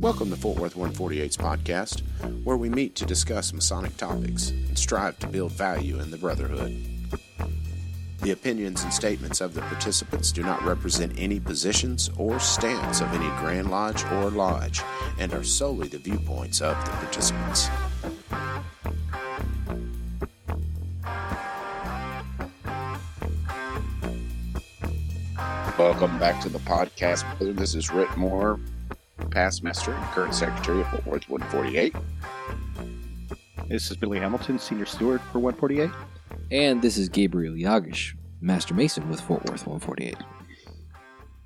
Welcome to Fort Worth 148's podcast, where we meet to discuss Masonic topics and strive to build value in the brotherhood. The opinions and statements of the participants do not represent any positions or stance of any Grand Lodge or Lodge and are solely the viewpoints of the participants. Welcome back to the podcast. This is Rhit Moore, past master and current secretary of Fort Worth 148. This is Billy Hamilton, senior steward for 148. And this is Gabriel Jagush, Master Mason with Fort Worth 148.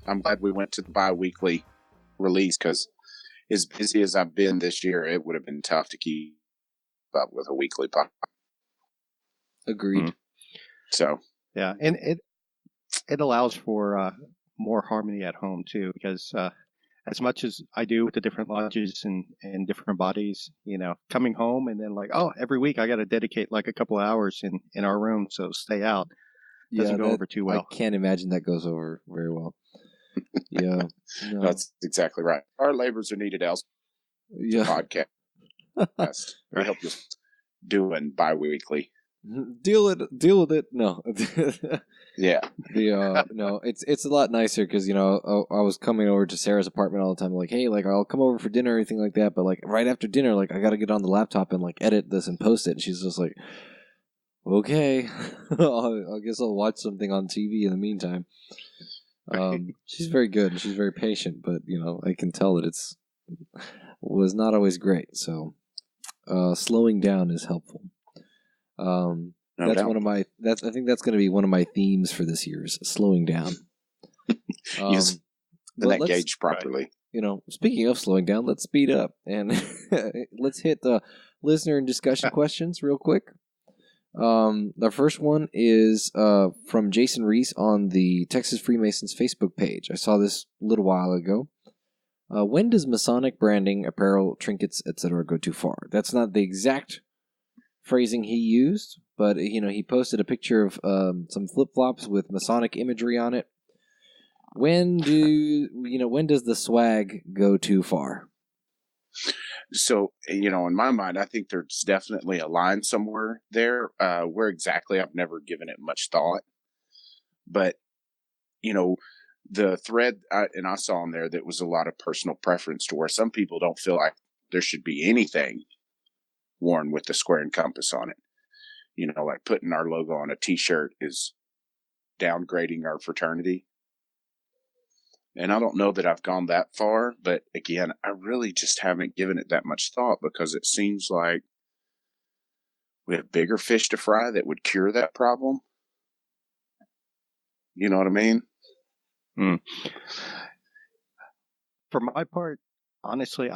I'm glad we went to the bi-weekly release because as busy as I've been this year, it would have been tough to keep up with a weekly podcast. Agreed. So, yeah, and it allows for more harmony at home too, because as much as I do with the different lodges and different bodies, you know, coming home and then like, oh, every week I got to dedicate like a couple of hours in our room, so stay out. Doesn't go over too well. I can't imagine that goes over very well. Yeah, no. That's exactly right. Our labors are needed elsewhere. Yeah. Podcast. I hope you're doing bi-weekly. Deal with it. No. Yeah. No, it's a lot nicer because, you know, I was coming over to Sarah's apartment all the time, like, hey, like, I'll come over for dinner or anything like that, but like right after dinner, like, I got to get on the laptop and like edit this and post it, and she's just like, okay, I guess I'll watch something on TV in the meantime. She's very good and she's very patient, but you know, I can tell that was not always great. So, slowing down is helpful. I think that's going to be one of my themes for this year's slowing down. Use that gauge properly. You know, speaking of slowing down, let's speed up and let's hit the listener and discussion questions real quick. The first one is from Jason Reese on the Texas Freemasons Facebook page. I saw this a little while ago. When does Masonic branding, apparel, trinkets, etc. go too far? That's not the exact phrasing he used, but you know, he posted a picture of some flip-flops with Masonic imagery on it. When does the swag go too far? So, you know, in my mind, I think there's definitely a line somewhere there. Where exactly, I've never given it much thought. But, you know, the thread I saw in there that was a lot of personal preference to where some people don't feel like there should be anything worn with the square and compass on it. You know, like putting our logo on a t-shirt is downgrading our fraternity. And I don't know that I've gone that far, but again, I really just haven't given it that much thought because it seems like we have bigger fish to fry that would cure that problem. You know what I mean? For my part, honestly,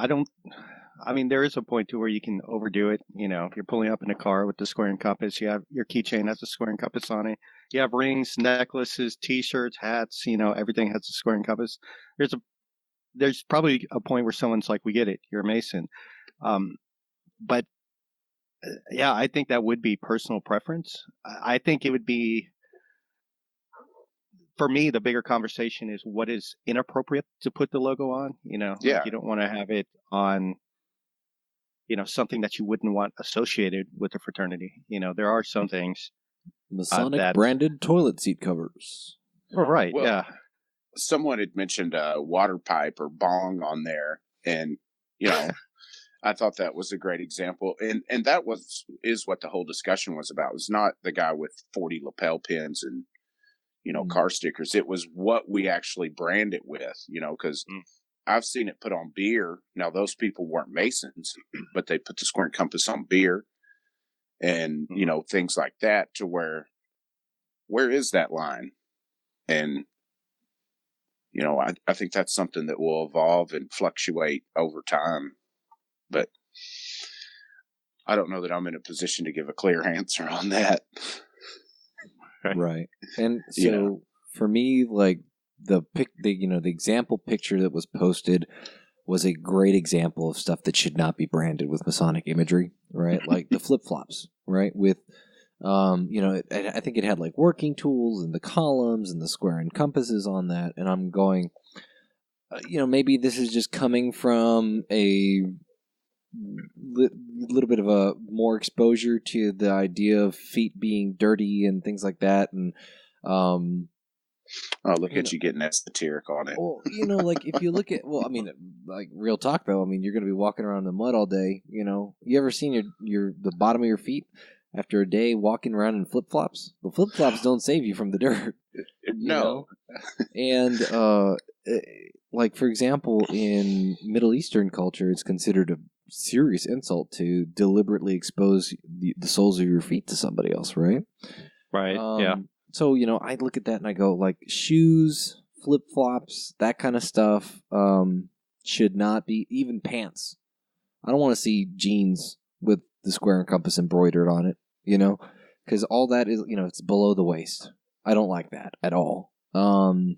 there is a point to where you can overdo it. You know, you're pulling up in a car with the square and compass. You have your keychain has a square and compass on it. You have rings, necklaces, T-shirts, hats. You know, everything has a square and compass. There's probably a point where someone's like, "We get it. You're a Mason." But yeah, I think that would be personal preference. I think it would be, for me, the bigger conversation is what is inappropriate to put the logo on. You know, yeah. Like you don't want to have it on, you know, something that you wouldn't want associated with the fraternity. You know, there are some things. Masonic branded toilet seat covers. Oh, right, well, yeah. Someone had mentioned a water pipe or bong on there, and, you know, I thought that was a great example. And that is what the whole discussion was about. It was not the guy with 40 lapel pins and, you know, car stickers. It was what we actually brand it with, you know, because I've seen it put on beer. Now, those people weren't Masons, but they put the square and compass on beer and, you know, things like that to where is that line? And, you know, I think that's something that will evolve and fluctuate over time. But I don't know that I'm in a position to give a clear answer on that. Right. And so for me, like the example picture that was posted was a great example of stuff that should not be branded with Masonic imagery, right? Like the flip-flops, right? With, I think it had like working tools and the columns and the square and compasses on that. And I'm going, maybe this is just coming from a little bit of a more exposure to the idea of feet being dirty and things like that, and look at you getting esoteric on it. well, like if you look at, like real talk though, you're going to be walking around in the mud all day. You ever seen the bottom of your feet after a day walking around in flip flops? The flip flops don't save you from the dirt. No. And like for example, in Middle Eastern culture, it's considered a serious insult to deliberately expose the soles of your feet to somebody else, right? Right. Yeah. So, I look at that and I go, like, shoes, flip-flops, that kind of stuff should not be, even pants. I don't want to see jeans with the square and compass embroidered on it, because all that is, it's below the waist. I don't like that at all. Uh-oh.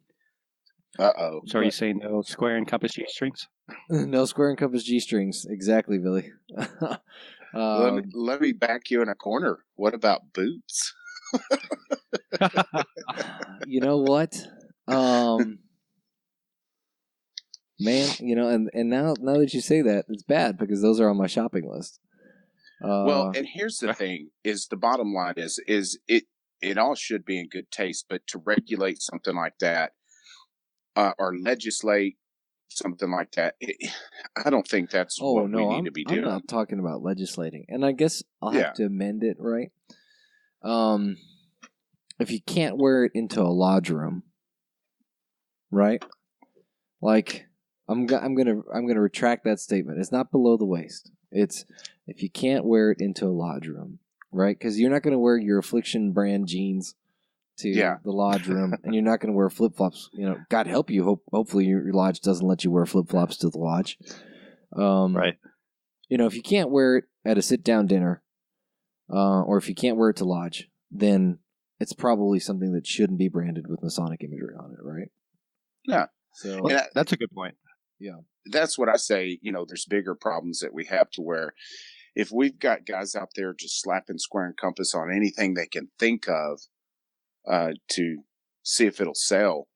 So are you saying no square and compass G-strings? No square and compass G-strings. Exactly, Billy. Let me back you in a corner. What about boots? You know what? Man, and now that you say that, it's bad because those are on my shopping list. Well, and here's the thing: is the bottom line is it all should be in good taste, but to regulate something like that or legislate something like that, I don't think that's what we need to be doing. I'm not talking about legislating, and I guess I'll have to amend it, right? If you can't wear it into a lodge room, right? Like, I'm gonna retract that statement. It's not below the waist. It's if you can't wear it into a lodge room, right? Because you're not gonna wear your Affliction brand jeans to the lodge room, and you're not gonna wear flip flops. God help you. Hopefully your lodge doesn't let you wear flip flops to the lodge. Right. If you can't wear it at a sit down dinner, or if you can't wear it to lodge, then it's probably something that shouldn't be branded with Masonic imagery on it, right? Yeah. So that's a good point. Yeah. That's what I say. There's bigger problems that we have to where if we've got guys out there just slapping square and compass on anything they can think of to see if it'll sell,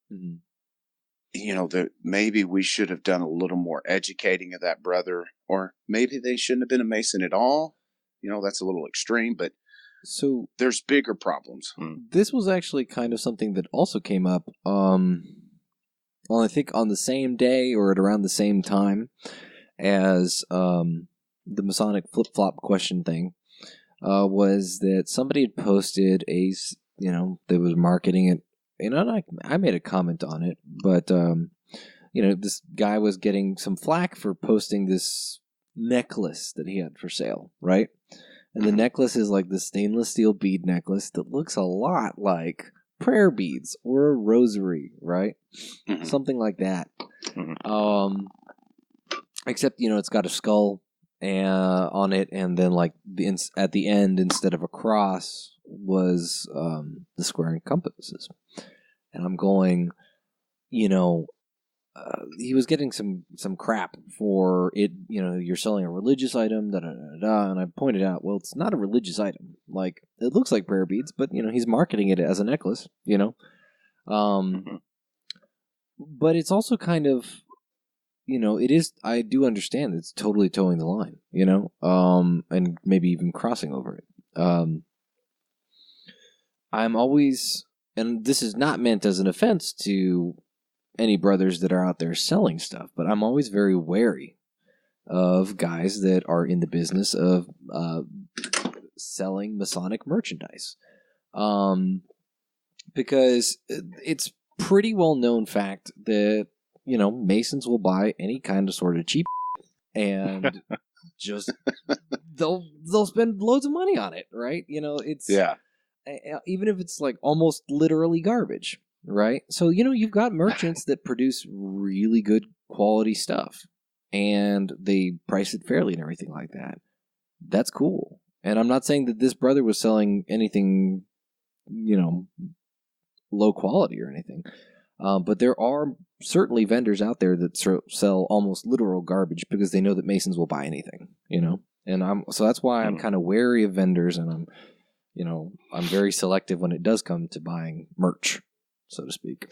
that maybe we should have done a little more educating of that brother, or maybe they shouldn't have been a Mason at all. That's a little extreme, but so there's bigger problems. This was actually kind of something that also came up, I think on the same day or at around the same time as the Masonic flip-flop question thing, was that somebody had posted they was marketing it, and I made a comment on it, but, this guy was getting some flack for posting this necklace that he had for sale, right? And the necklace is like the stainless steel bead necklace that looks a lot like prayer beads or a rosary, right? Mm-hmm. Something like that. Mm-hmm. Except, it's got a skull on it, and then like at the end, instead of a cross, was the square and compasses. And I'm going, he was getting some crap for it. You're selling a religious item, and I pointed out, well, it's not a religious item. Like, it looks like prayer beads, but he's marketing it as a necklace. But it's also kind of, it is. I do understand it's totally towing the line. And maybe even crossing over it. I'm always, and this is not meant as an offense to any brothers that are out there selling stuff, but I'm always very wary of guys that are in the business of selling Masonic merchandise, because it's pretty well known fact that Masons will buy any kind of sort of cheap and just they'll spend loads of money on it, right? It's even if it's like almost literally garbage. Right? So, you've got merchants that produce really good quality stuff, and they price it fairly and everything like that. That's cool. And I'm not saying that this brother was selling anything, low quality or anything. But there are certainly vendors out there that sell almost literal garbage because they know that Masons will buy anything, And so that's why I'm kind of wary of vendors, and I'm very selective when it does come to buying merch, so to speak.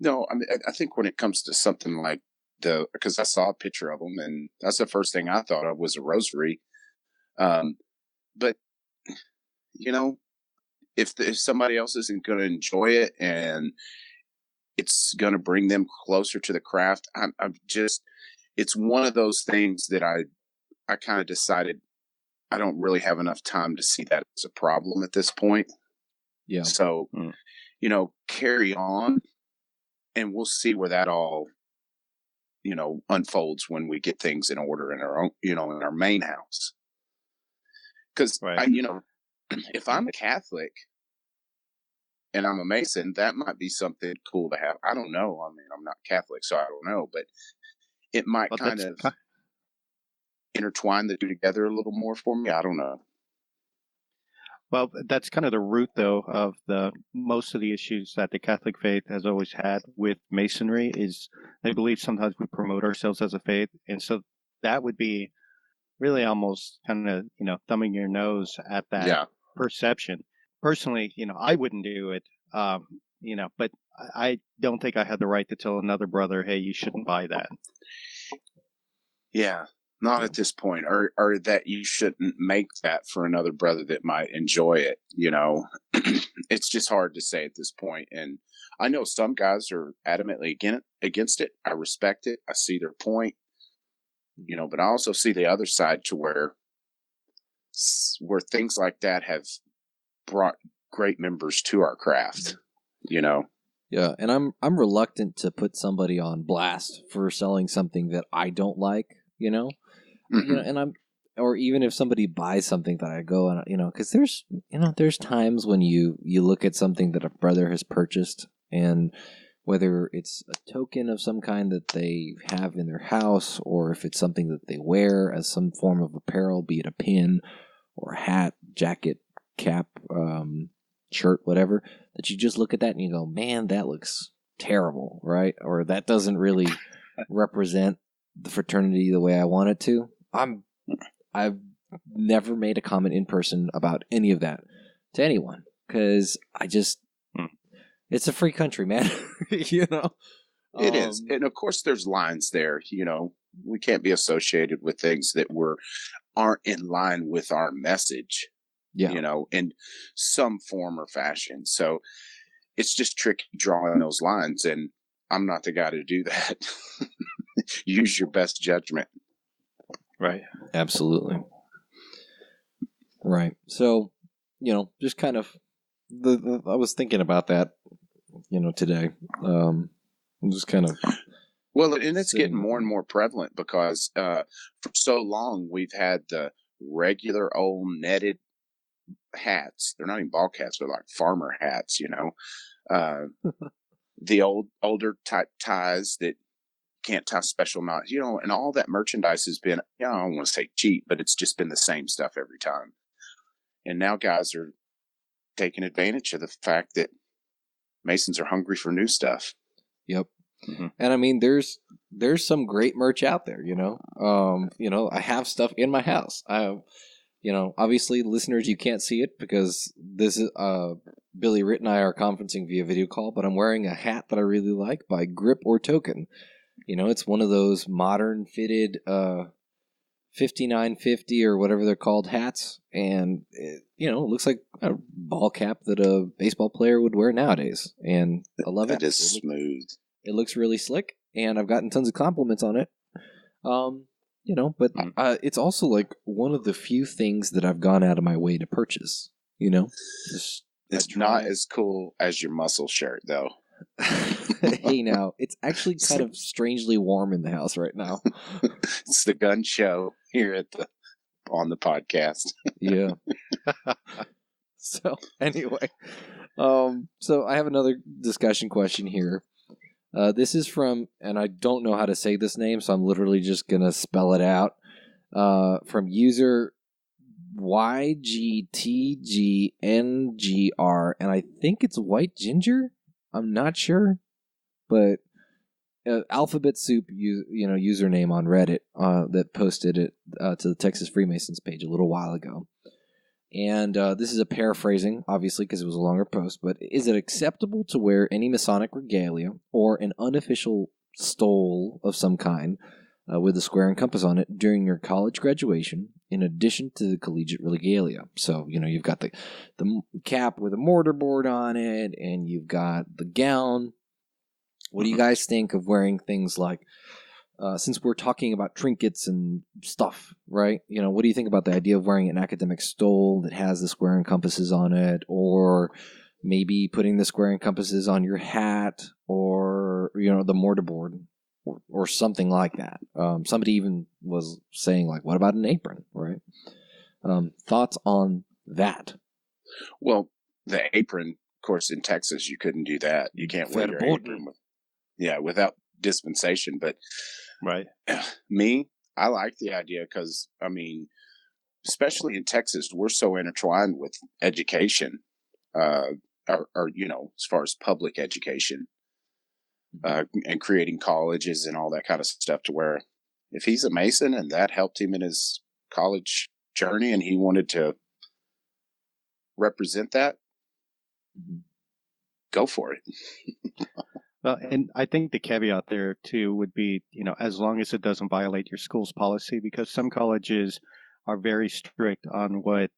No, I mean, I think when it comes to something like because I saw a picture of them, and that's the first thing I thought of was a rosary. Um, but you know, if somebody else isn't going to enjoy it and it's going to bring them closer to the craft, I'm just, it's one of those things that I kind of decided I don't really have enough time to see that as a problem at this point. Yeah. So, carry on, and we'll see where that all, unfolds when we get things in order in our own, in our main house. Because Right. if I'm a Catholic and I'm a Mason, that might be something cool to have. I don't know. I mean, I'm not Catholic, so I don't know, but it might Well, kind of intertwine the two together a little more for me. I don't know. Well, that's kind of the root, though, of most of the issues that the Catholic faith has always had with Masonry is they believe sometimes we promote ourselves as a faith, and so that would be really almost kind of thumbing your nose at that perception. Personally, I wouldn't do it, but I don't think I had the right to tell another brother, hey, you shouldn't buy that. Yeah. Not at this point, or that you shouldn't make that for another brother that might enjoy it. It's just hard to say at this point. And I know some guys are adamantly against it. I respect it. I see their point, but I also see the other side to where things like that have brought great members to our craft. Yeah, and I'm reluctant to put somebody on blast for selling something that I don't like. And or even if somebody buys something that I go and because there's times when you look at something that a brother has purchased, and whether it's a token of some kind that they have in their house, or if it's something that they wear as some form of apparel, be it a pin or a hat, jacket, cap, shirt, whatever, that you just look at that and you go, man, that looks terrible, right? Or that doesn't really represent the fraternity the way I want it to. I've never made a comment in person about any of that to anyone, because I just it's a free country, man. It is. And of course there's lines there. We can't be associated with things that aren't in line with our message. In some form or fashion. So it's just tricky drawing those lines, and I'm not the guy to do that. Use your best judgment. Right. Absolutely. Right. So, just kind of, I was thinking about that, today. Just kind of. Well, and it's getting more and more prevalent because for so long we've had the regular old netted hats. They're not even ball caps; they're like farmer hats. The older type ties that can't tie special knots. And all that merchandise has been, I don't want to say cheap, but it's just been the same stuff every time. And now guys are taking advantage of the fact that Masons are hungry for new stuff. Yep. Mm-hmm. And I mean, there's some great merch out there. I have stuff in my house. I have, obviously, listeners, you can't see it because this is Billy, Rhit, and I are conferencing via video call. But I'm wearing a hat that I really like by Grip or Token. It's one of those modern fitted 5950 or whatever they're called hats, and it looks like a ball cap that a baseball player would wear nowadays. And I love it. It is smooth. It looks really slick, and I've gotten tons of compliments on it. But it's also like one of the few things that I've gone out of my way to purchase. It's not as cool as your muscle shirt, though. Hey, now it's actually kind of strangely warm in the house right now. It's the gun show here on the podcast. Yeah. So anyway, so I have another discussion question here. This is from, and I don't know how to say this name, so I'm literally just gonna spell it out. From user YGTGNGR, and I think it's White Ginger. I'm not sure, but Alphabet Soup, username on Reddit that posted it to the Texas Freemasons page a little while ago. And this is a paraphrasing, obviously, because it was a longer post, but is it acceptable to wear any Masonic regalia or an unofficial stole of some kind with a square and compass on it during your college graduation, in addition to the collegiate regalia? So, you've got the cap with a mortarboard on it, and you've got the gown. What do you guys think of wearing things like, since we're talking about trinkets and stuff, right? What do you think about the idea of wearing an academic stole that has the square and compasses on it, or maybe putting the square and compasses on your hat, or, the mortarboard, or something like that? Somebody even was saying, like, what about an apron, right? Thoughts on that? Well, the apron, of course, in Texas, you couldn't do that. You can't wear your apron without dispensation. But right, me, I like the idea because, especially in Texas, we're so intertwined with education, or as far as public education, and creating colleges and all that kind of stuff, to where if he's a Mason and that helped him in his college journey and he wanted to represent that, go for it. Well, and I think the caveat there too would be, as long as it doesn't violate your school's policy, because some colleges are very strict on what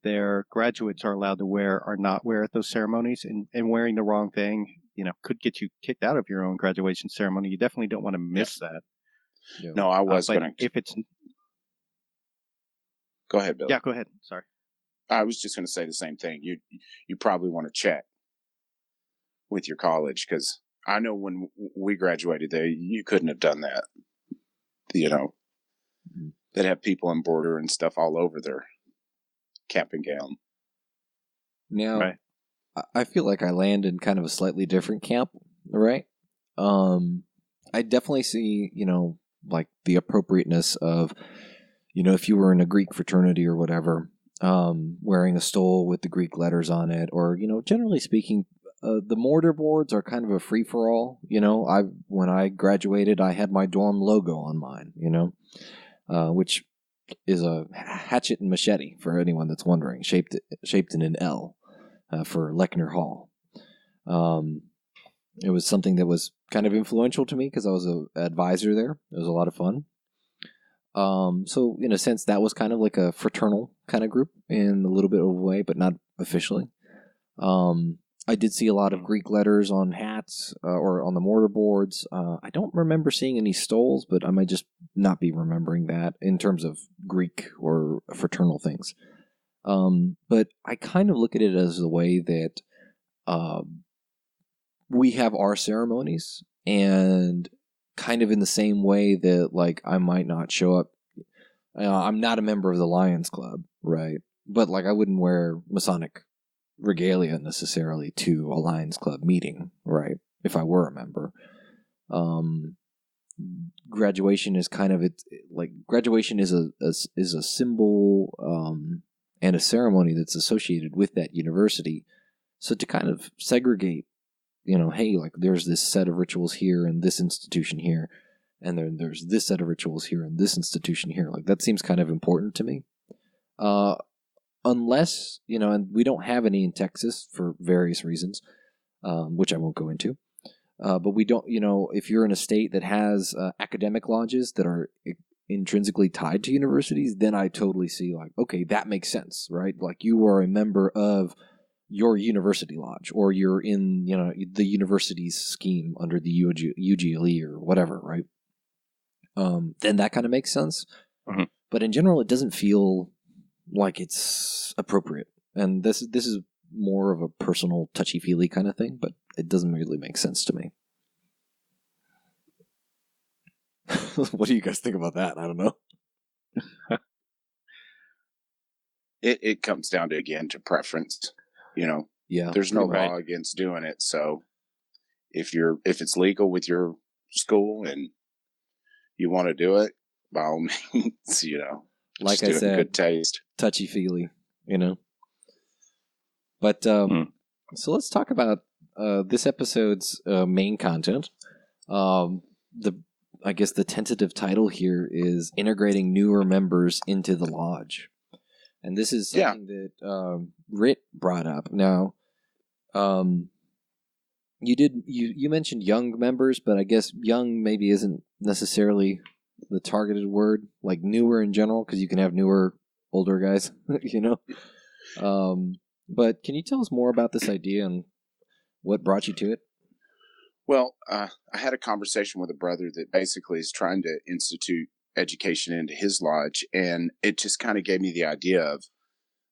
their graduates are allowed to wear or not wear at those ceremonies, and wearing the wrong thing, could get you kicked out of your own graduation ceremony. You definitely don't want to miss that. Yeah. No, I was going to. If it's. Go ahead, Bill. Yeah, go ahead. Sorry. I was just going to say the same thing. You probably want to check with your college, because I know when we graduated there, you couldn't have done that. They'd have people embroider and stuff all over their cap and gown. Now, right. I feel like I land in kind of a slightly different camp, right? I definitely see, like the appropriateness of, if you were in a Greek fraternity or whatever, wearing a stole with the Greek letters on it, or, generally speaking, the mortarboards are kind of a free-for-all. When I graduated, I had my dorm logo on mine, which is a hatchet and machete, for anyone that's wondering, shaped in an L, for Lechner Hall. It was something that was kind of influential to me because I was an advisor there. It was a lot of fun. So in a sense, that was kind of like a fraternal kind of group in a little bit of a way, but not officially. I did see a lot of Greek letters on hats or on the mortarboards. I don't remember seeing any stoles, but I might just not be remembering that in terms of Greek or fraternal things. But I kind of look at it as the way that we have our ceremonies, and kind of in the same way that, like, I might not show up. I'm not a member of the Lions Club, right? But, like, I wouldn't wear Masonic regalia necessarily to a Lions Club meeting, right? If I were a member. Graduation is kind of graduation is a symbol and a ceremony that's associated with that university. So to kind of segregate, hey, like, there's this set of rituals here in this institution here, and then there's this set of rituals here in this institution here. Like, that seems kind of important to me. Unless, and we don't have any in Texas for various reasons, which I won't go into. But we don't, if you're in a state that has academic lodges that are intrinsically tied to universities, then I totally see, like, okay, that makes sense, right? Like, you are a member of your university lodge, or you're in, the university's scheme under the UGLE or whatever, right? Then that kind of makes sense. Mm-hmm. But in general, it doesn't feel like it's appropriate. And this is more of a personal touchy-feely kind of thing, but it doesn't really make sense to me. What do you guys think about that? I don't know. It comes down to, again, to preference. Yeah, there's no law against doing it. So if it's legal with your school and you want to do it, by all means, like I said, good taste, touchy-feely, But so let's talk about this episode's main content. I guess the tentative title here is integrating newer members into the lodge. And this is Yeah. something that Rhit brought up. Now, you mentioned young members, but I guess young maybe isn't necessarily the targeted word, like newer in general, because you can have newer, older guys, you know? But can you tell us more about this idea and what brought you to it? Well, I had a conversation with a brother that basically is trying to institute education into his lodge, and it just kind of gave me the idea of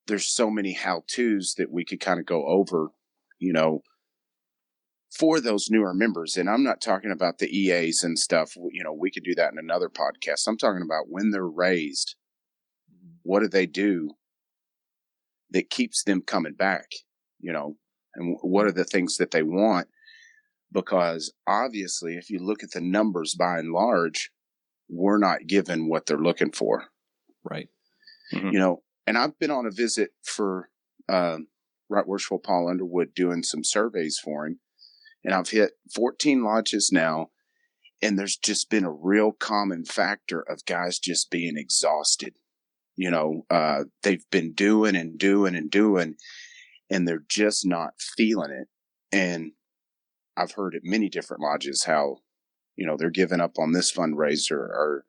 there's so many how-tos that we could kind of go over, you know, for those newer members. And I'm not talking about the EAs and stuff. You know, we could do that in another podcast. I'm talking about when they're raised, what do they do that keeps them coming back, you know, and what are the things that they want? Because obviously, if you look at the numbers by and large, we're not given what they're looking for. Right. Mm-hmm. You know, and I've been on a visit for Right Worshipful Paul Underwood doing some surveys for him. And I've hit 14 lodges now. And there's just been a real common factor of guys just being exhausted. You know, they've been doing and doing and doing, and they're just not feeling it. And I've heard at many different lodges how, you know, they're giving up on this fundraiser or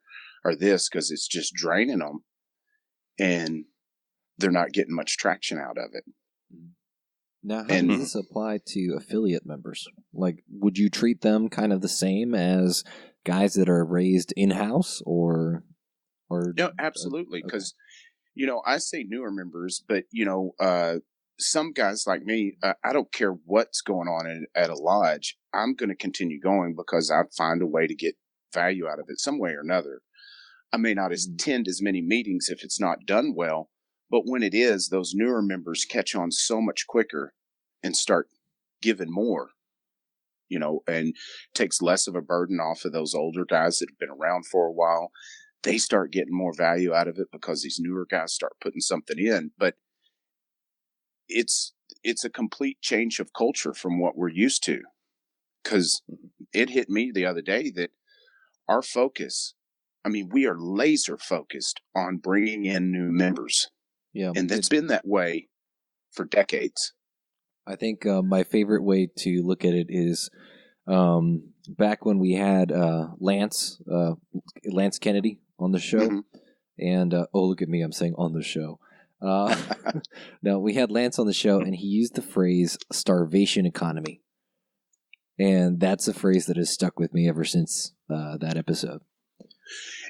this because it's just draining them, and they're not getting much traction out of it. Now, how does this apply to affiliate members? Like, would you treat them kind of the same as guys that are raised in-house or? No, absolutely. Because, you know, I say newer members, but, you know, some guys like me, I don't care what's going on at a lodge. I'm going to continue going because I find a way to get value out of it some way or another. I may not attend as many meetings if it's not done well, but when it is, those newer members catch on so much quicker and start giving more, you know, and takes less of a burden off of those older guys that have been around for a while. They start getting more value out of it because these newer guys start putting something in. But it's a complete change of culture from what we're used to, because it hit me the other day that our focus, I mean, we are laser focused on bringing in new members. Yeah. And that's been that way for decades. I think my favorite way to look at it is back when we had Lance Kennedy on the show. Mm-hmm. And, oh, look at me, I'm saying on the show. No, we had Lance on the show, and he used the phrase starvation economy. And that's a phrase that has stuck with me ever since that episode.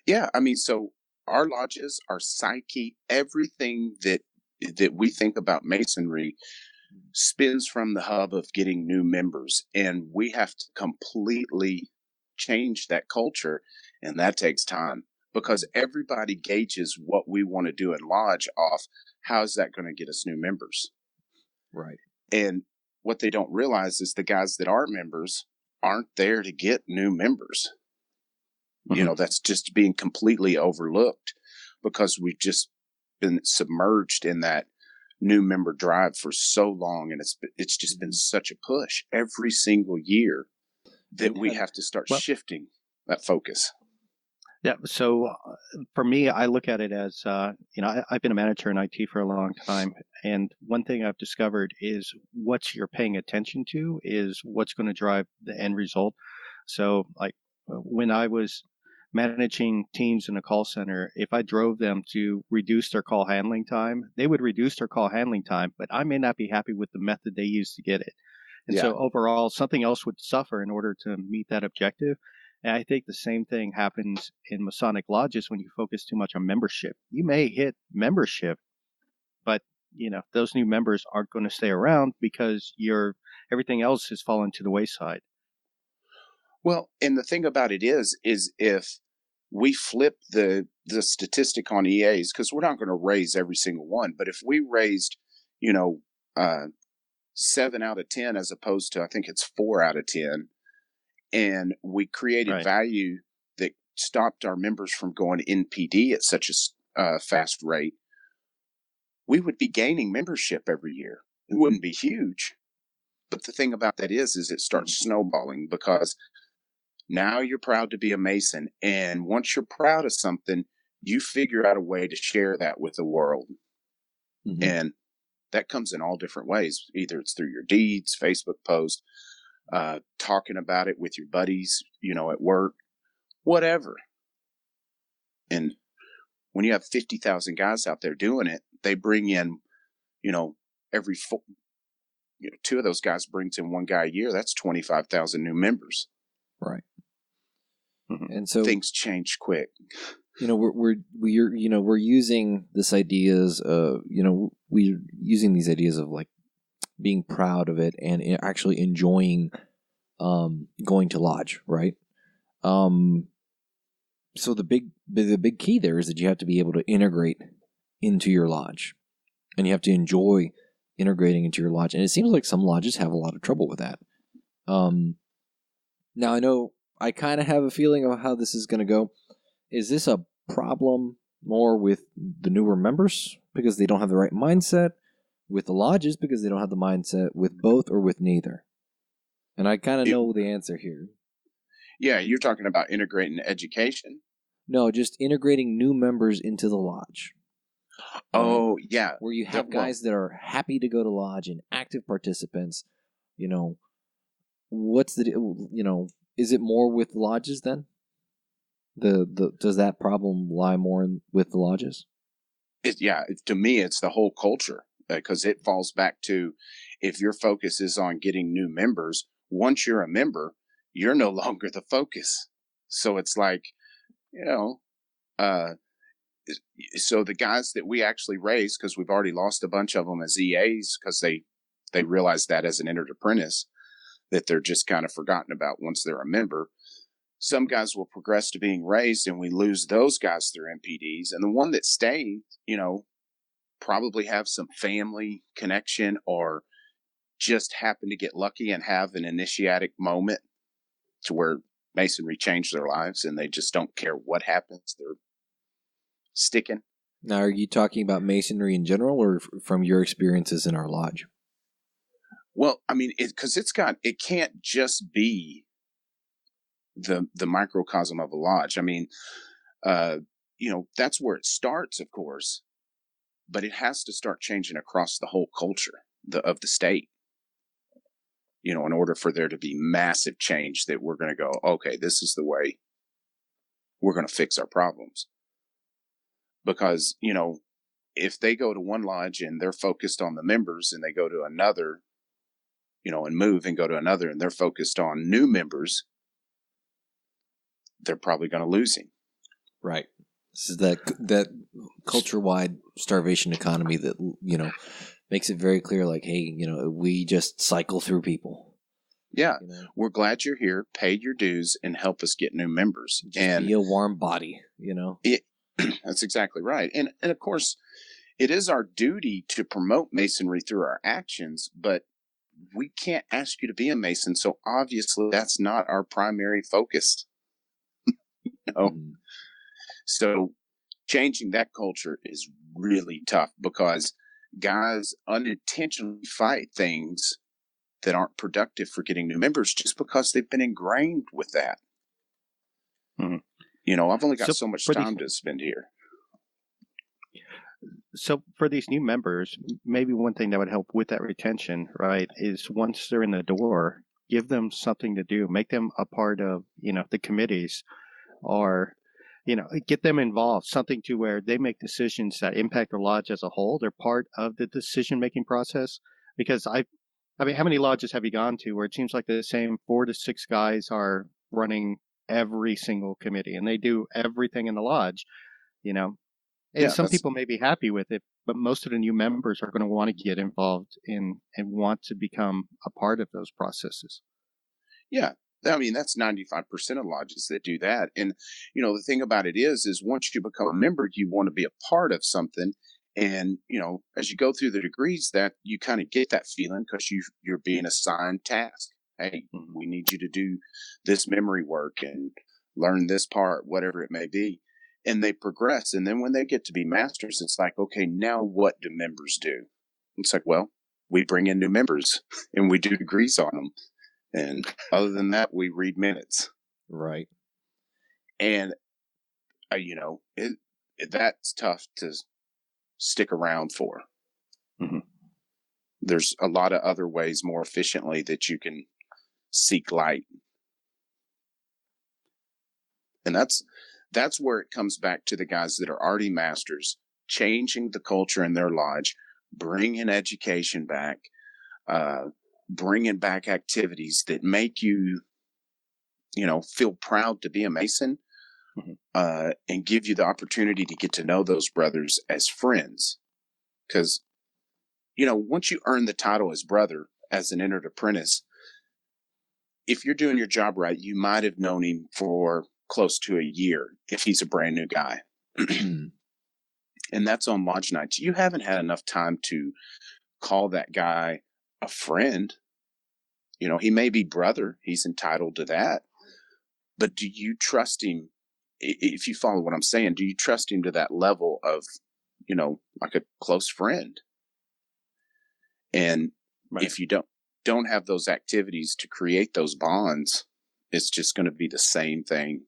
Yeah, I mean, so our lodges, our psyche, everything that we think about Masonry spins from the hub of getting new members. And we have to completely change that culture, and that takes time. Because everybody gauges what we want to do in lodge off how is that going to get us new members. Right. And what they don't realize is the guys that are members aren't there to get new members. Mm-hmm. You know, that's just being completely overlooked because we've just been submerged in that new member drive for so long. And it's just been such a push every single year that we have to start shifting that focus. Yeah. So for me, I look at it as, you know, I've been a manager in IT for a long time. And one thing I've discovered is what you're paying attention to is what's going to drive the end result. So like when I was managing teams in a call center, if I drove them to reduce their call handling time, they would reduce their call handling time, but I may not be happy with the method they used to get it. And so overall, something else would suffer in order to meet that objective. And I think the same thing happens in Masonic lodges when you focus too much on membership. You may hit membership, but you know those new members aren't going to stay around because everything else has fallen to the wayside. Well, and the thing about it is if we flip the statistic on EAs, because we're not going to raise every single one, but if we raised, you know, 7 out of 10 as opposed to I think it's 4 out of 10. And we created value that stopped our members from going NPD at such a fast rate, we would be gaining membership every year. It wouldn't be huge. But the thing about that is it starts snowballing because now you're proud to be a Mason. And once you're proud of something, you figure out a way to share that with the world. Mhm. And that comes in all different ways. Either it's through your deeds, Facebook post, talking about it with your buddies, at work, whatever. And when you have 50,000 guys out there doing it, they bring in, every two of those guys brings in one guy a year. That's 25,000 new members. Right. Mhm. And so Things change quick. we're using this ideas we're using these ideas of like being proud of it and actually enjoying going to lodge, right? So the big key there is that you have to be able to integrate into your lodge, and you have to enjoy integrating into your lodge. And it seems like some lodges have a lot of trouble with that. Now I know I kind of have a feeling of how this is going to go. Is this a problem more with the newer members because they don't have the right mindset, with the lodges because they don't have the mindset, with both, or with neither? And I kind of know the answer here. Yeah, you're talking about integrating education. No, just integrating new members into the lodge. Oh, yeah. Where you have guys that are happy to go to lodge and active participants. What's is it more with lodges then? Does that problem lie more with the lodges? To me, it's the whole culture, because it falls back to, if your focus is on getting new members, once you're a member, you're no longer the focus. So it's like, so the guys that we actually raise, because we've already lost a bunch of them as EAs because they realize that as an entered apprentice, that they're just kind of forgotten about once they're a member. Some guys will progress to being raised, and we lose those guys through MPDs. And the one that stayed, probably have some family connection or just happen to get lucky and have an initiatic moment to where Masonry changed their lives, and they just don't care what happens. They're sticking. Now, are you talking about Masonry in general, or from your experiences in our lodge? Well, I mean, because it can't just be the microcosm of a lodge. I mean, that's where it starts, of course, but it has to start changing across the whole culture of the state. In order for there to be massive change, that we're going to go, okay, this is the way we're going to fix our problems. Because, if they go to one lodge and they're focused on the members, and they go to another, and move and go to another, and they're focused on new members, they're probably going to lose him. Right. This is that culture-wide starvation economy that, makes it very clear, like, hey, we just cycle through people. Yeah. We're glad you're here, paid your dues, and help us get new members. Just be a warm body, That's exactly right. And of course, it is our duty to promote Masonry through our actions, but we can't ask you to be a Mason. So obviously that's not our primary focus. Mm-hmm. So changing that culture is really tough, because guys unintentionally fight things that aren't productive for getting new members just because they've been ingrained with that. Mm-hmm. I've only got so much time to spend here. So for these new members, maybe one thing that would help with that retention, right, is once they're in the door, give them something to do, make them a part of, the committees, or, get them involved, something to where they make decisions that impact the lodge as a whole. They're part of the decision-making process. Because I mean, how many lodges have you gone to where it seems like the same 4 to 6 guys are running every single committee, and they do everything in the lodge, And some people may be happy with it, but most of the new members are going to want to get involved in and want to become a part of those processes. Yeah. I mean, that's 95% of lodges that do that. And, the thing about it is once you become a member, you want to be a part of something. And, as you go through the degrees, that you kind of get that feeling, because you're being assigned tasks. Hey, we need you to do this memory work and learn this part, whatever it may be. And they progress. And then when they get to be masters, it's like, okay, now what do members do? It's like, well, we bring in new members and we do degrees on them. And other than that, we read minutes. Right. And, that's tough to stick around for. Mm-hmm. There's a lot of other ways more efficiently that you can seek light. And that's where it comes back to the guys that are already masters, changing the culture in their lodge, bringing education back, bringing back activities that make you, feel proud to be a Mason, and give you the opportunity to get to know those brothers as friends. Because, once you earn the title as brother, as an entered apprentice, if you're doing your job right, you might have known him for close to a year if he's a brand new guy. And that's on lodge nights. You haven't had enough time to call that guy a friend. He may be brother. He's entitled to that. But do you trust him? If you follow what I'm saying, do you trust him to that level of, like a close friend? And if you don't have those activities to create those bonds, it's just going to be the same thing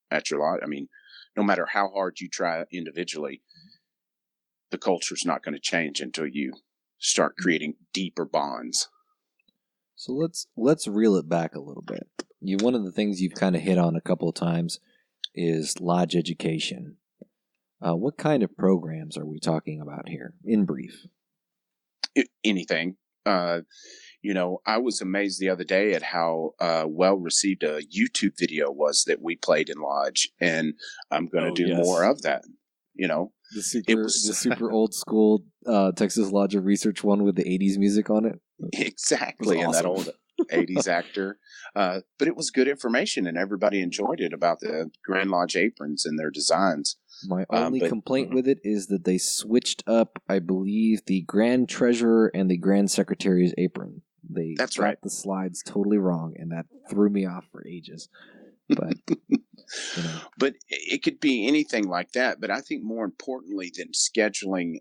at your lodge. I mean, no matter how hard you try individually, the culture's not going to change until you start creating deeper bonds. So let's reel it back a little bit. One of the things you've kind of hit on a couple of times is lodge education. What kind of programs are we talking about here, in brief? Anything. I was amazed the other day at how well received a YouTube video was that we played in lodge, and I'm going to do more of that. The super old school Texas Lodge of Research one with the 80s music on it. Exactly, and that old 80s actor. But it was good information, and everybody enjoyed it about the Grand Lodge aprons and their designs. My only complaint with it is that they switched up, I believe, the Grand Treasurer and the Grand Secretary's apron. They got the slides totally wrong, and that threw me off for ages. But but it could be anything like that. But I think more importantly than scheduling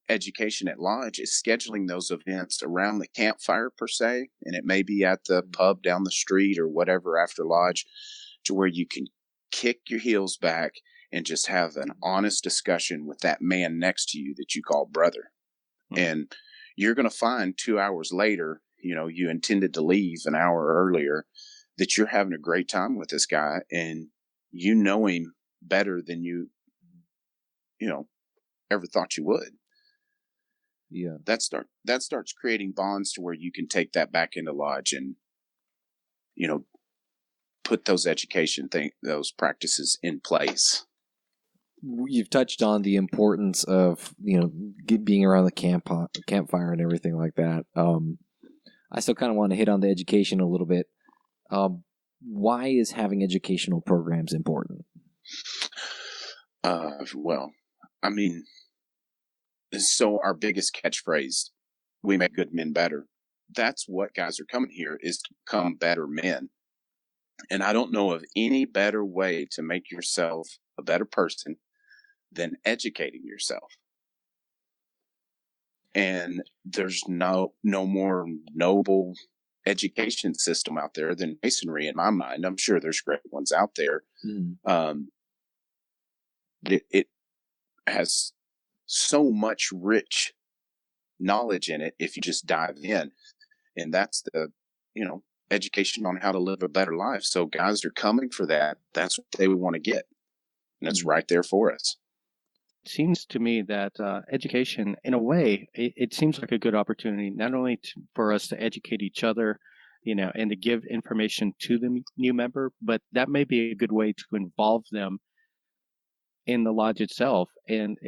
education at lodge is scheduling those events around the campfire per se, and it may be at the pub down the street or whatever after lodge, to where you can kick your heels back and just have an honest discussion with that man next to you that you call brother. And you're going to find 2 hours later, you intended to leave an hour earlier, that you're having a great time with this guy, and you know him better than you ever thought you would. Yeah. That starts creating bonds to where you can take that back into lodge and, put those those practices in place. You've touched on the importance of, being around the campfire and everything like that. I still kind of want to hit on the education a little bit. Why is having educational programs important? Well, I mean, so our biggest catchphrase, we make good men better. That's what guys are coming here, is to become better men. And I don't know of any better way to make yourself a better person than educating yourself. And there's no more noble education system out there than Masonry in my mind. I'm sure there's great ones out there. It has so much rich knowledge in it if you just dive in. And that's the, education on how to live a better life. So guys are coming for that. That's what they would want to get. And it's right there for us. It seems to me that education, in a way, it seems like a good opportunity, not only for us to educate each other, and to give information to the new member, but that may be a good way to involve them in the lodge itself. And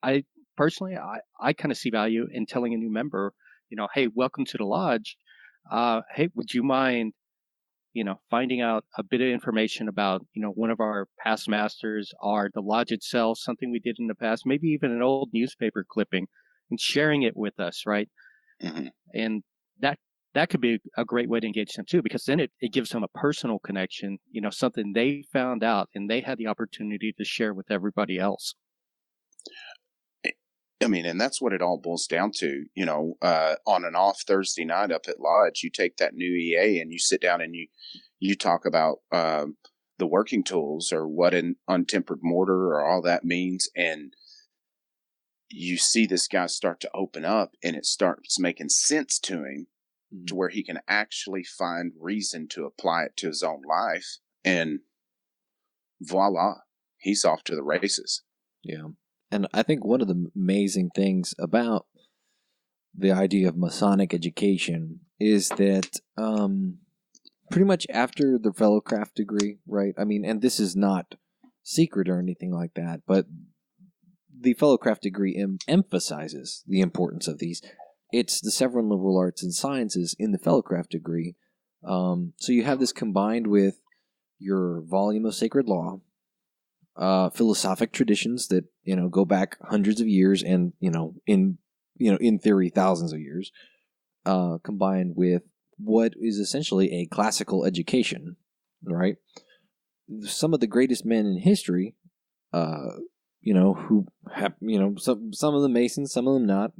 I personally, I kind of see value in telling a new member, hey, welcome to the lodge. Hey, would you mind, finding out a bit of information about, one of our past masters, or the lodge itself, something we did in the past, maybe even an old newspaper clipping, and sharing it with us, right? Mm-hmm. And that could be a great way to engage them too, because then it gives them a personal connection, something they found out and they had the opportunity to share with everybody else. I mean, and that's what it all boils down to. On an off Thursday night up at lodge, you take that new EA and you sit down and you talk about the working tools, or what an untempered mortar or all that means. And you see this guy start to open up, and it starts making sense to him, to where he can actually find reason to apply it to his own life, and voila, he's off to the races. Yeah. And I think one of the amazing things about the idea of Masonic education is that pretty much after the fellowcraft degree, right? I mean, and this is not secret or anything like that, but the fellowcraft degree emphasizes the importance of these. It's the several liberal arts and sciences in the fellowcraft degree. So you have this combined with your volume of sacred law, philosophic traditions that go back hundreds of years, and in theory thousands of years, combined with what is essentially a classical education, right? Some of the greatest men in history, who have, some of them Masons, some of them not,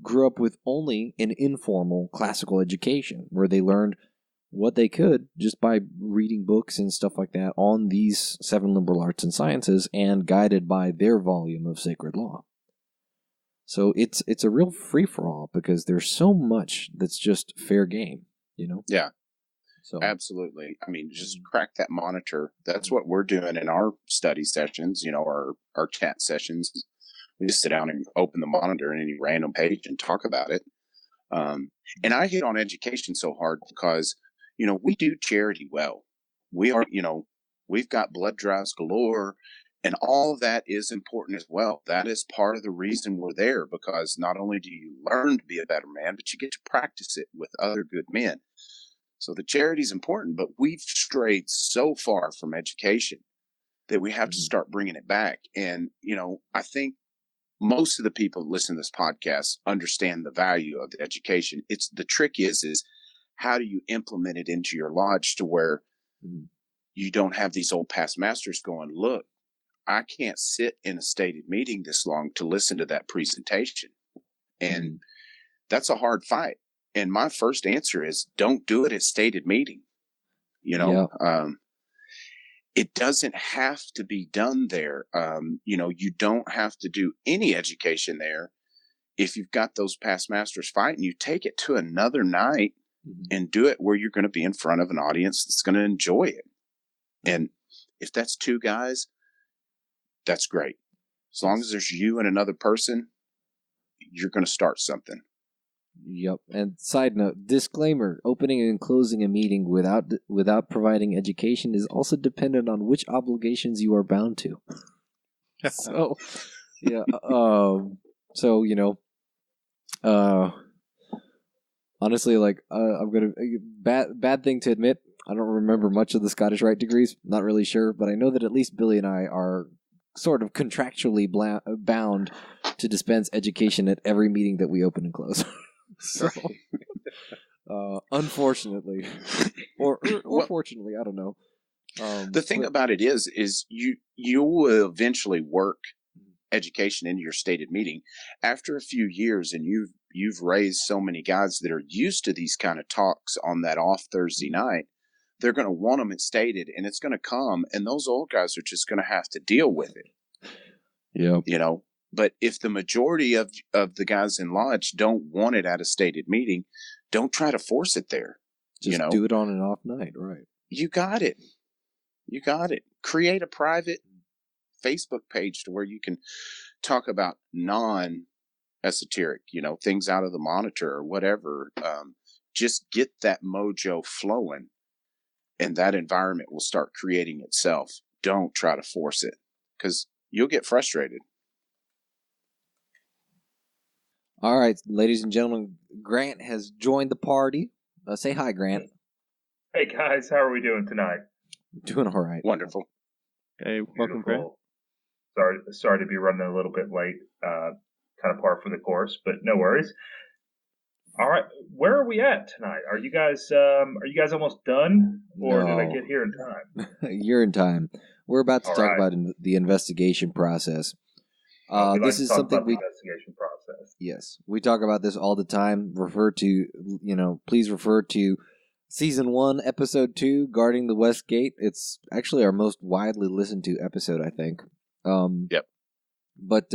grew up with only an informal classical education where they learned what they could just by reading books and stuff like that on these seven liberal arts and sciences, and guided by their volume of sacred law. So it's a real free-for-all, because there's so much that's just fair game, Yeah. So absolutely. I mean, just crack that monitor. That's what we're doing in our study sessions, our chat sessions. We just sit down and open the monitor on any random page and talk about it. And I hit on education so hard because, we do charity well. We are, we've got blood drives galore, and all of that is important as well. That is part of the reason we're there, because not only do you learn to be a better man, but you get to practice it with other good men. So the charity is important, but we've strayed so far from education that we have to start bringing it back. And, I think most of the people that listen to this podcast understand the value of the education. It's the trick is how do you implement it into your lodge to where you don't have these old past masters going, look, I can't sit in a stated meeting this long to listen to that presentation. And that's a hard fight. And my first answer is, don't do it at stated meeting. It doesn't have to be done there. You don't have to do any education there. If you've got those past masters fighting, you take it to another night and do it where you're going to be in front of an audience that's going to enjoy it. And if that's two guys, that's great. As long as there's you and another person, you're going to start something. Yep. And side note, disclaimer, opening and closing a meeting without providing education is also dependent on which obligations you are bound to. So, yeah. Honestly, I'm going to, bad thing to admit, I don't remember much of the Scottish Rite degrees. Not really sure, but I know that at least Billy and I are sort of contractually bound to dispense education at every meeting that we open and close. So, unfortunately, or fortunately, I don't know. The thing about it is you will eventually work education into your stated meeting after a few years, and you've raised so many guys that are used to these kind of talks on that off Thursday night. They're going to want them stated, and it's going to come, and those old guys are just going to have to deal with it. Yeah, But if the majority of the guys in lodge don't want it at a stated meeting, don't try to force it there. Just do it on an off night, right? You got it. Create a private Facebook page to where you can talk about non-esoteric, things out of the monitor or whatever. Just get that mojo flowing, and that environment will start creating itself. Don't try to force it, because you'll get frustrated. All right, ladies and gentlemen, Grant has joined the party. Say hi, Grant. Hey, guys. How are we doing tonight? Doing all right. Wonderful. Hey, welcome, Grant. Sorry to be running a little bit late, kind of par for the course, but no worries. All right, where are we at tonight? Are you guys almost done, or did I get here in time? You're in time. We're about to talk about the investigation process. This is something we investigation process. Yes, we talk about this all the time. Please refer to Season 1, Episode 2, Guarding the West Gate. It's actually our most widely listened to episode, I think. Yep. But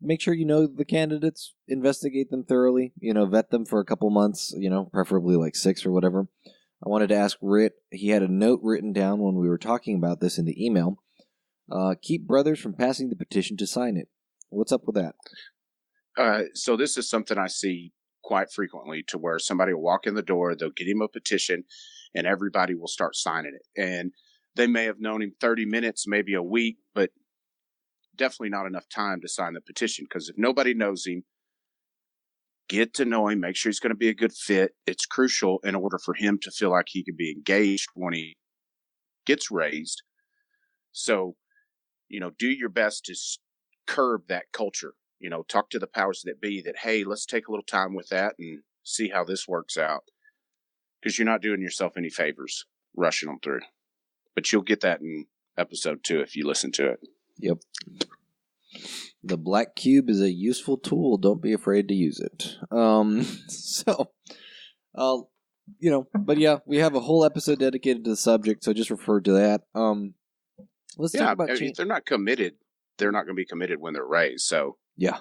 make sure you know the candidates, investigate them thoroughly, vet them for a couple months, preferably like 6 or whatever. I wanted to ask Rhit, he had a note written down when we were talking about this in the email. Keep brothers from passing the petition to sign it. What's up with that? So this is something I see quite frequently, to where somebody will walk in the door, they'll get him a petition, and everybody will start signing it. And they may have known him 30 minutes, maybe a week, but definitely not enough time to sign the petition. Because if nobody knows him, get to know him, make sure he's going to be a good fit. It's crucial in order for him to feel like he can be engaged when he gets raised. So, do your best to curb that culture. Talk to the powers that be that, hey, let's take a little time with that and see how this works out. Because you're not doing yourself any favors rushing them through. But you'll get that in episode 2 if you listen to it. Yep. The black cube is a useful tool. Don't be afraid to use it. But yeah, we have a whole episode dedicated to the subject, so just refer to that. Let's talk about if they're not committed, they're not going to be committed when they're raised. So yeah,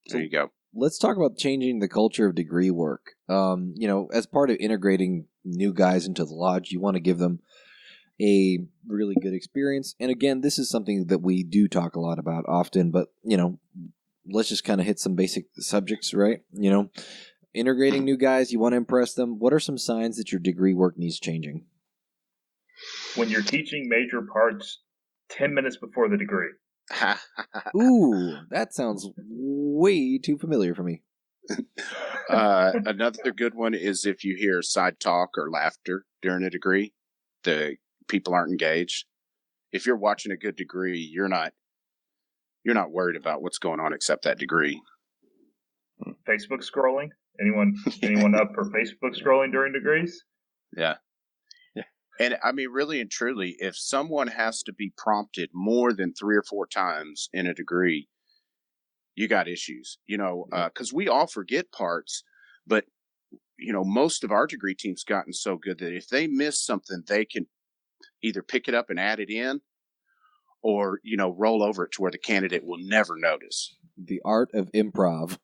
there you go. Let's talk about changing the culture of degree work. As part of integrating new guys into the lodge, you want to give them a really good experience. And again, this is something that we do talk a lot about often, but, let's just kind of hit some basic subjects, right? Integrating new guys, you want to impress them. What are some signs that your degree work needs changing? When you're teaching major parts 10 minutes before the degree. Ooh, that sounds way too familiar for me. Another good one is if you hear side talk or laughter during a degree, the people aren't engaged. If you're watching a good degree, you're not worried about what's going on except that degree. Facebook scrolling? Anyone up for Facebook scrolling during degrees? Yeah. And I mean, really and truly, if someone has to be prompted more than 3 or 4 times in a degree, you got issues, because we all forget parts, but most of our degree team's gotten so good that if they miss something, they can either pick it up and add it in, or roll over it to where the candidate will never notice. The art of improv.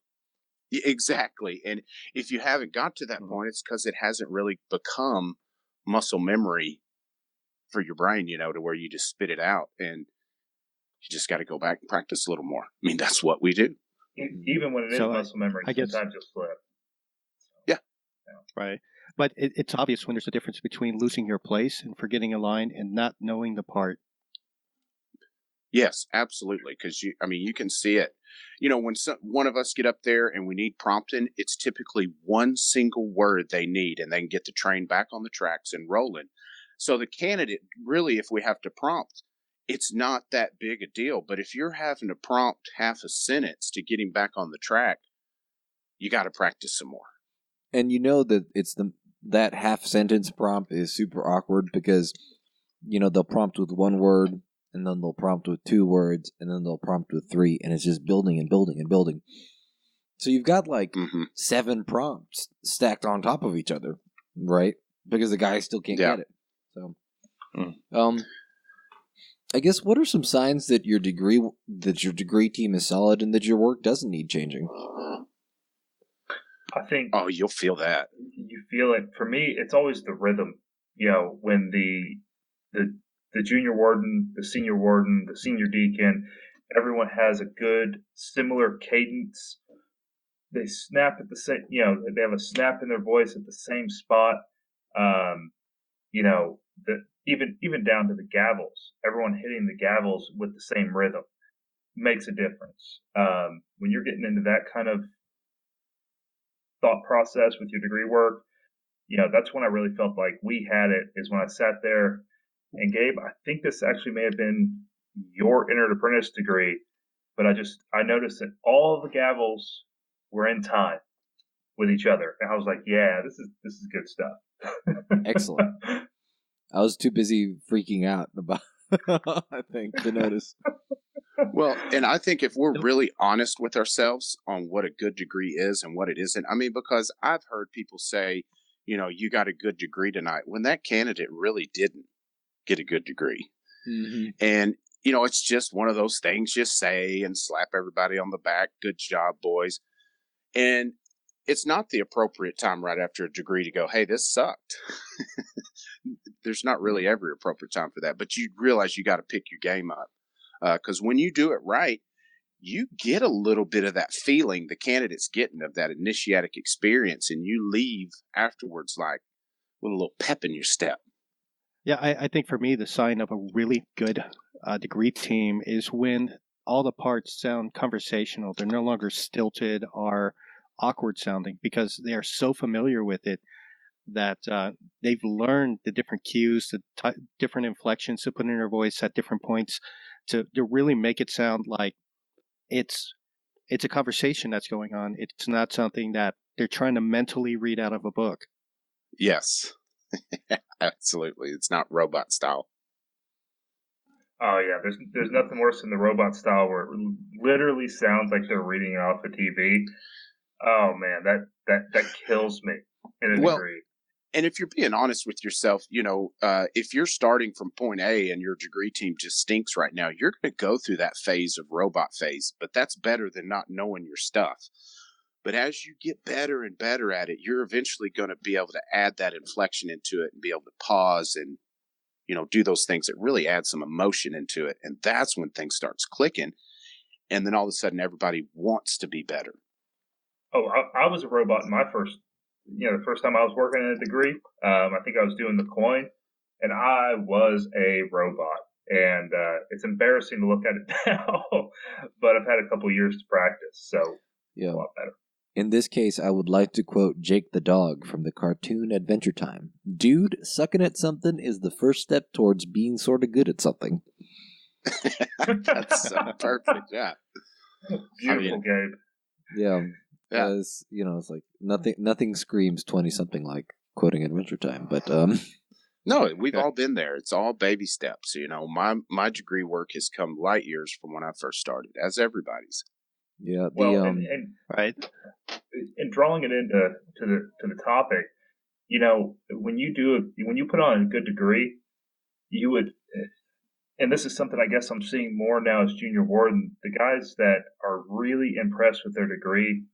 Exactly. And if you haven't got to that point, it's because it hasn't really become muscle memory for your brain, to where you just spit it out, and you just got to go back and practice a little more. I mean, that's what we do. Even when it is muscle memory, sometimes you'll slip. Yeah. Right. But it's obvious when there's a difference between losing your place and forgetting a line and not knowing the part. Yes, absolutely. Because you can see it. When one of us get up there and we need prompting, it's typically one single word they need, and they can get the train back on the tracks and rolling. So the candidate, really, if we have to prompt, it's not that big a deal. But if you're having to prompt half a sentence to get him back on the track, you got to practice some more. And that that half sentence prompt is super awkward because, they'll prompt with 1 word, and then they'll prompt with 2 words, and then they'll prompt with 3, and it's just building and building and building. So you've got 7 prompts stacked on top of each other, right? Because the guy still can't get it. So, I guess what are some signs that your degree team is solid and that your work doesn't need changing? I think. Oh, you'll feel that. You feel it. For me, it's always the rhythm. When the junior warden, the senior deacon, everyone has a good, similar cadence. They snap at the same, they have a snap in their voice at the same spot. Even down to the gavels, everyone hitting the gavels with the same rhythm makes a difference. When you're getting into that kind of thought process with your degree work, that's when I really felt like we had it, is when I sat there. And Gabe, I think this actually may have been your entered apprentice degree, but I noticed that all the gavels were in time with each other, and I was like, yeah, this is good stuff. Excellent. I was too busy freaking out about I think to notice. Well, and I think if we're really honest with ourselves on what a good degree is and what it isn't, because I've heard people say, you got a good degree tonight, when that candidate really didn't get a good degree. Mm-hmm. And it's just one of those things you say and slap everybody on the back. Good job, boys. And it's not the appropriate time right after a degree to go, hey, this sucked. There's not really ever appropriate time for that, but you realize you got to pick your game up. Because when you do it right, you get a little bit of that feeling the candidate's getting of that initiatic experience, and you leave afterwards like with a little pep in your step. Yeah, I think for me, the sign of a really good degree team is when all the parts sound conversational. They're no longer stilted or awkward sounding because they are so familiar with it that they've learned the different cues, the different inflections to put in their voice at different points to really make it sound like it's a conversation that's going on. It's not something that they're trying to mentally read out of a book. Yes. Absolutely. It's not robot style. Oh yeah, there's nothing worse than the robot style where it literally sounds like they're reading it off a TV. Oh man, that kills me in a degree. And if you're being honest with yourself, if you're starting from point A and your degree team just stinks right now, you're going to go through that phase of robot phase, but that's better than not knowing your stuff. But as you get better and better at it, you're eventually going to be able to add that inflection into it and be able to pause and, do those things that really add some emotion into it. And that's when things starts clicking. And then all of a sudden, everybody wants to be better. Oh, I was a robot in my the first time I was working in a degree. I think I was doing the coin, and I was a robot. And it's embarrassing to look at it now, but I've had a couple years to practice, so Yeah. it's a lot better. In this case, I would like to quote Jake the dog from the cartoon Adventure Time. Dude, sucking at something is the first step towards being sort of good at something. That's perfect, yeah. Beautiful, Gabe. Yeah. As it's like nothing screams 20-something like quoting Adventure Time, but no, we've all been there. It's all baby steps. My degree work has come light years from when I first started, as everybody's. Yeah. And right. And drawing it into the topic, when you put on a good degree, you would, and this is something I guess I'm seeing more now as junior warden. The guys that are really impressed with their degree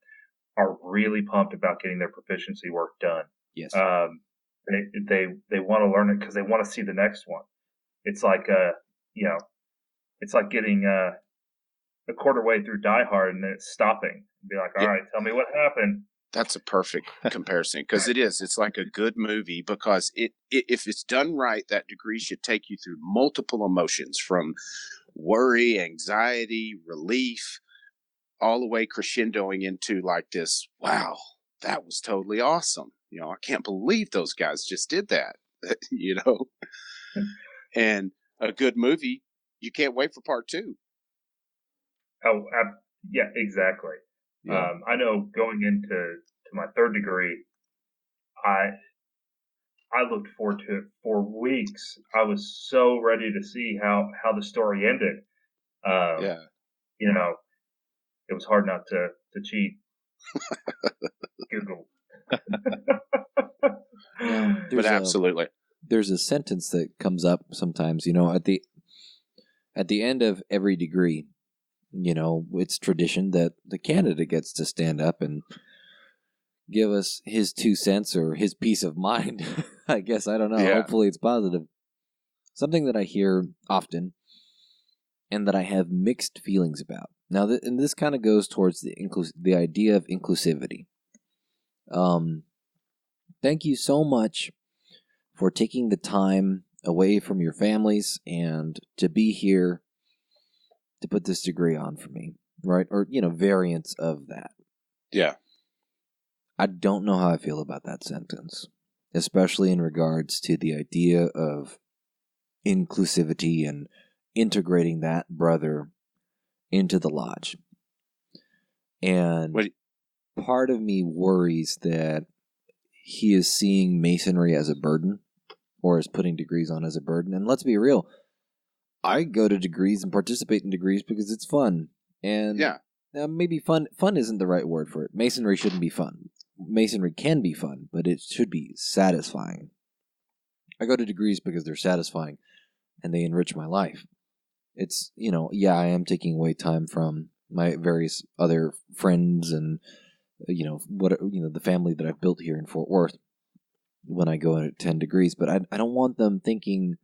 are really pumped about getting their proficiency work done. Yes. They want to learn it because they want to see the next one. It's like it's like getting a quarter way through Die Hard and then it's stopping. Be like, all right, tell me what happened. That's a perfect comparison because it's like a good movie because if it's done right, that degree should take you through multiple emotions from worry, anxiety, relief, all the way crescendoing into like this, wow, that was totally awesome. I can't believe those guys just did that, and a good movie, you can't wait for part 2. Oh, yeah, exactly. Yeah. I know going into my third degree, I looked forward to it for weeks. I was so ready to see how the story ended. It was hard not to cheat. Google. But absolutely. There's a sentence that comes up sometimes, at the end of every degree. It's tradition that the candidate gets to stand up and give us his 2 cents or his peace of mind. I guess, I don't know. Yeah. Hopefully it's positive. Something that I hear often and that I have mixed feelings about. Now, and this kind of goes towards the idea of inclusivity. Thank you so much for taking the time away from your families and to be here to put this degree on for me, right? Or, variants of that. Yeah. I don't know how I feel about that sentence, especially in regards to the idea of inclusivity and integrating that brother into the lodge. And part of me worries that he is seeing Masonry as a burden, or is putting degrees on as a burden. And let's be real, I go to degrees and participate in degrees because it's fun. And maybe fun isn't the right word for it. Masonry shouldn't be fun. Masonry can be fun, but it should be satisfying. I go to degrees because they're satisfying and they enrich my life. it's, I am taking away time from my various other friends and, the family that I've built here in Fort Worth when I go at 10 degrees, but I don't want them thinking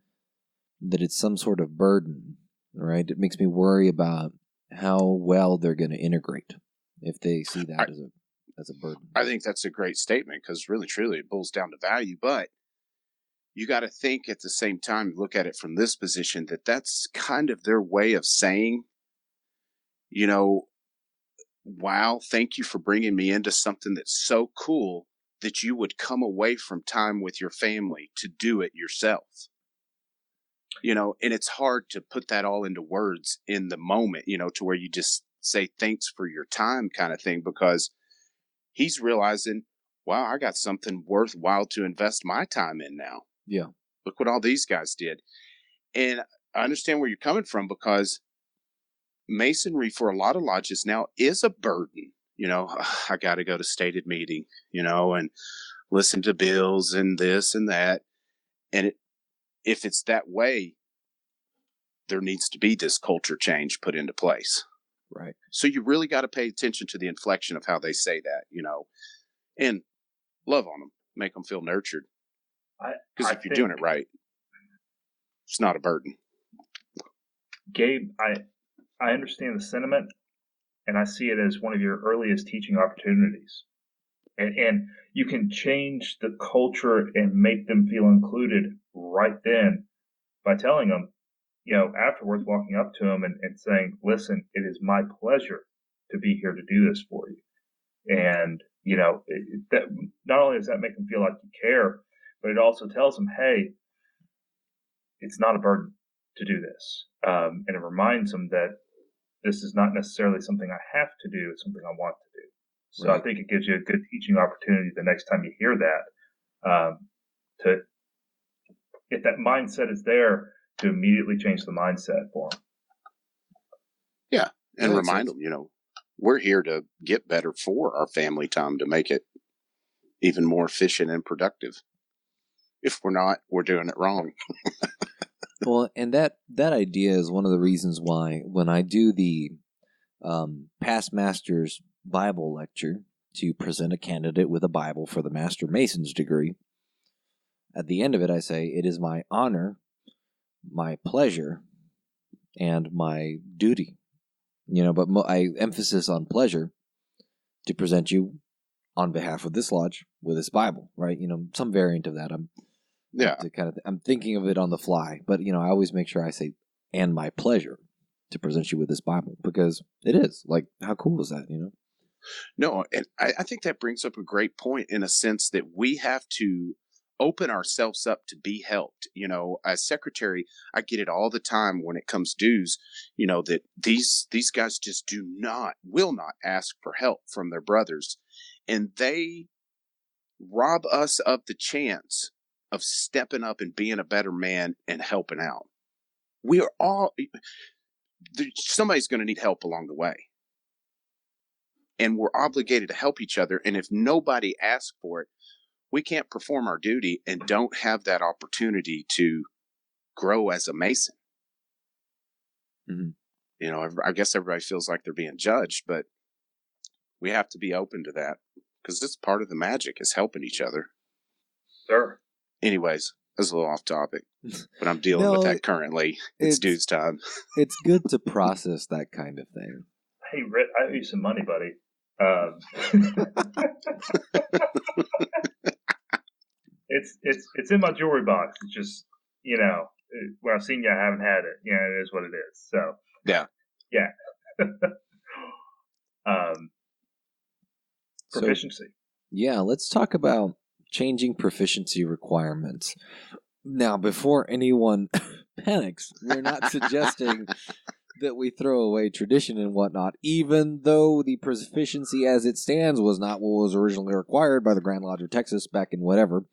that it's some sort of burden, right? It makes me worry about how well they're going to integrate if they see that as a burden. I think that's a great statement, because really, truly, it boils down to value. But you got to think at the same time, look at it from this position, that's kind of their way of saying, wow, thank you for bringing me into something that's so cool that you would come away from time with your family to do it yourself. And it's hard to put that all into words in the moment, to where you just say thanks for your time kind of thing, because he's realizing, wow, I got something worthwhile to invest my time in now. Yeah. Look what all these guys did. And I understand where you're coming from, because Masonry for a lot of lodges now is a burden. I got to go to stated meeting, and listen to bills and this and that. And if it's that way, there needs to be this culture change put into place. Right. So you really got to pay attention to the inflection of how they say that, and love on them, make them feel nurtured. Because if you're doing it right, it's not a burden. Gabe, I understand the sentiment, and I see it as one of your earliest teaching opportunities. And you can change the culture and make them feel included right then by telling them, afterwards, walking up to them and saying, listen, it is my pleasure to be here to do this for you. And, that not only does that make them feel like you care, but it also tells them, hey, it's not a burden to do this. And it reminds them that this is not necessarily something I have to do, it's something I want to do. So right. I think it gives you a good teaching opportunity the next time you hear that, to, if that mindset is there, to immediately change the mindset for them. Yeah, and remind them, we're here to get better for our family time, to make it even more efficient and productive. If we're not, we're doing it wrong. Well, and that idea is one of the reasons why when I do the Past Masters Bible lecture to present a candidate with a Bible for the Master Mason's degree, at the end of it I say, it is my honor, my pleasure, and my duty. But I emphasis on pleasure to present you on behalf of this lodge with this Bible, right? Some variant of that. I'm thinking of it on the fly, but I always make sure I say, and my pleasure to present you with this Bible, because it is like, how cool is that? No, and I think that brings up a great point, in a sense that we have to open ourselves up to be helped. As secretary, I get it all the time when it comes dues, that these guys just will not ask for help from their brothers, and they rob us of the chance of stepping up and being a better man and helping out. We are all, somebody's going to need help along the way, and we're obligated to help each other. And if nobody asks for it, we can't perform our duty and don't have that opportunity to grow as a Mason. Mm-hmm. I guess everybody feels like they're being judged, but we have to be open to that, because it's part of the magic, is helping each other. Sure. Anyways, that's a little off topic, but I'm dealing with that currently. It's dues time. It's good to process that kind of thing. Hey, Rhit, I owe you some money, buddy. It's in my jewelry box. It's just, when I've seen you, I haven't had it. It is what it is. So yeah. Proficiency. So, let's talk about changing proficiency requirements. Now, before anyone panics, we're not suggesting that we throw away tradition and whatnot, even though the proficiency as it stands was not what was originally required by the Grand Lodge of Texas back in whatever.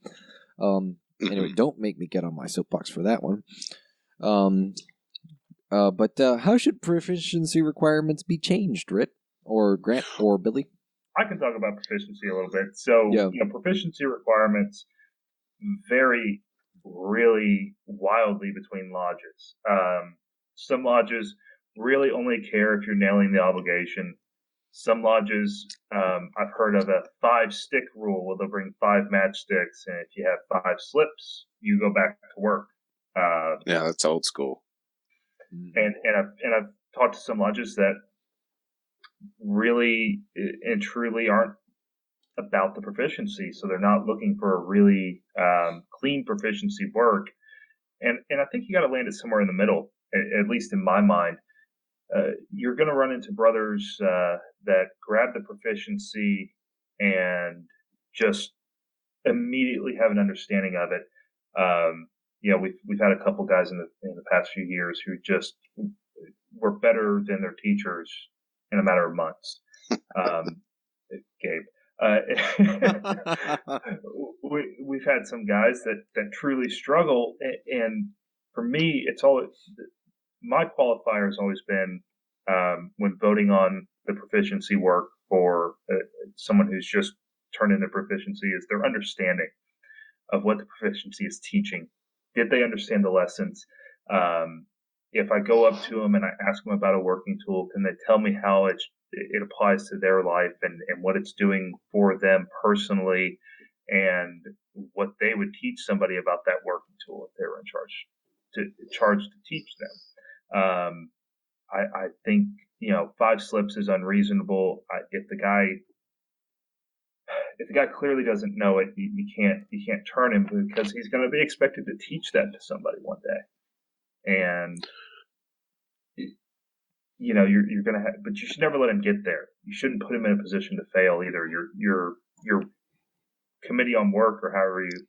Anyway, don't make me get on my soapbox for that one. But how should proficiency requirements be changed, Rhit, or Grant, or Billy? I can talk about proficiency a little bit. So, proficiency requirements vary really wildly between lodges. Some lodges really only care if you're nailing the obligation. Some lodges, I've heard of a 5-stick rule where they'll bring 5 matchsticks, and if you have 5 slips, you go back to work. Yeah, that's old school. And I've talked to some lodges that really and truly aren't about the proficiency, so they're not looking for a really clean proficiency work. And I think you got to land it somewhere in the middle, at least in my mind. You're going to run into brothers that grab the proficiency and just immediately have an understanding of it. We've had a couple guys in the past few years who just were better than their teachers in a matter of months. Gabe. We've had some guys that truly struggle, and for me, my qualifier has always been when voting on the proficiency work for someone who's just turned in their proficiency is their understanding of what the proficiency is teaching. Did they understand the lessons? If I go up to them and I ask them about a working tool, can they tell me how it applies to their life and what it's doing for them personally, and what they would teach somebody about that working tool if they were charged to teach them. I think 5 slips is unreasonable. If the guy clearly doesn't know it, you can't turn him, because he's going to be expected to teach that to somebody one day, and you're going to have, but you should never let him get there. You shouldn't put him in a position to fail either. Your committee on work, or however you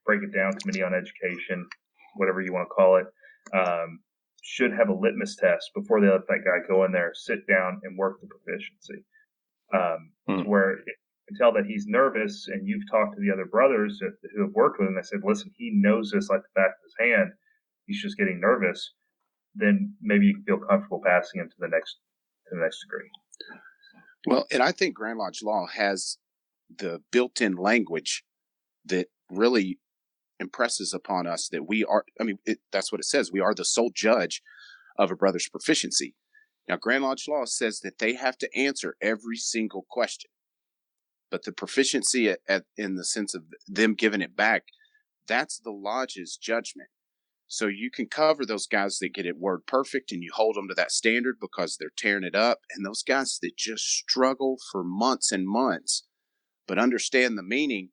break it down, committee on education, whatever you want to call it, should have a litmus test before they let that guy go in there, sit down, and work the proficiency. To where you can tell that he's nervous, and you've talked to the other brothers who have worked with him. They said, listen, he knows this like the back of his hand. He's just getting nervous. Then maybe you can feel comfortable passing him to the next degree. Well, and I think Grand Lodge law has the built-in language that really impresses upon us that we are, that's what it says. We are the sole judge of a brother's proficiency. Now, Grand Lodge law says that they have to answer every single question, but the proficiency in the sense of them giving it back, that's the lodge's judgment. So you can cover those guys that get it word perfect, and you hold them to that standard because they're tearing it up. And those guys that just struggle for months and months, but understand the meaning,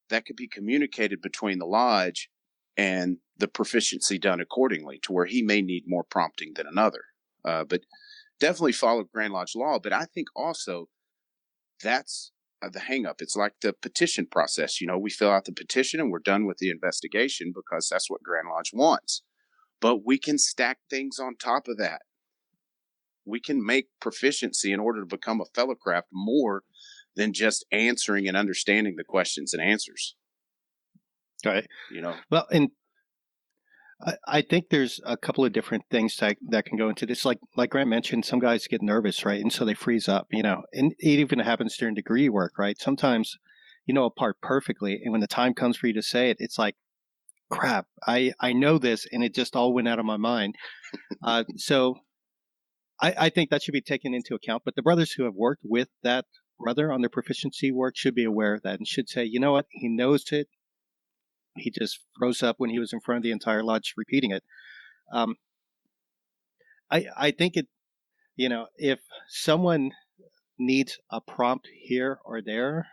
that could be communicated between the lodge and the proficiency done accordingly, to where he may need more prompting than another. But definitely follow Grand Lodge law. But I think also that's the hang up. It's like the petition process. We fill out the petition and we're done with the investigation because that's what Grand Lodge wants. But we can stack things on top of that. We can make proficiency in order to become a fellow craft more than just answering and understanding the questions and answers. Right. Well, and I think there's a couple of different things that can go into this. Like Grant mentioned, some guys get nervous, right? And so they freeze up, and it even happens during degree work, right? Sometimes a part perfectly, and when the time comes for you to say it, it's like, crap, I know this, and it just all went out of my mind. So I think that should be taken into account. But the brothers who have worked with that brother on their proficiency work should be aware of that and should say, you know what, he knows it. He just froze up when he was in front of the entire lodge repeating it. I think it, if someone needs a prompt here or there,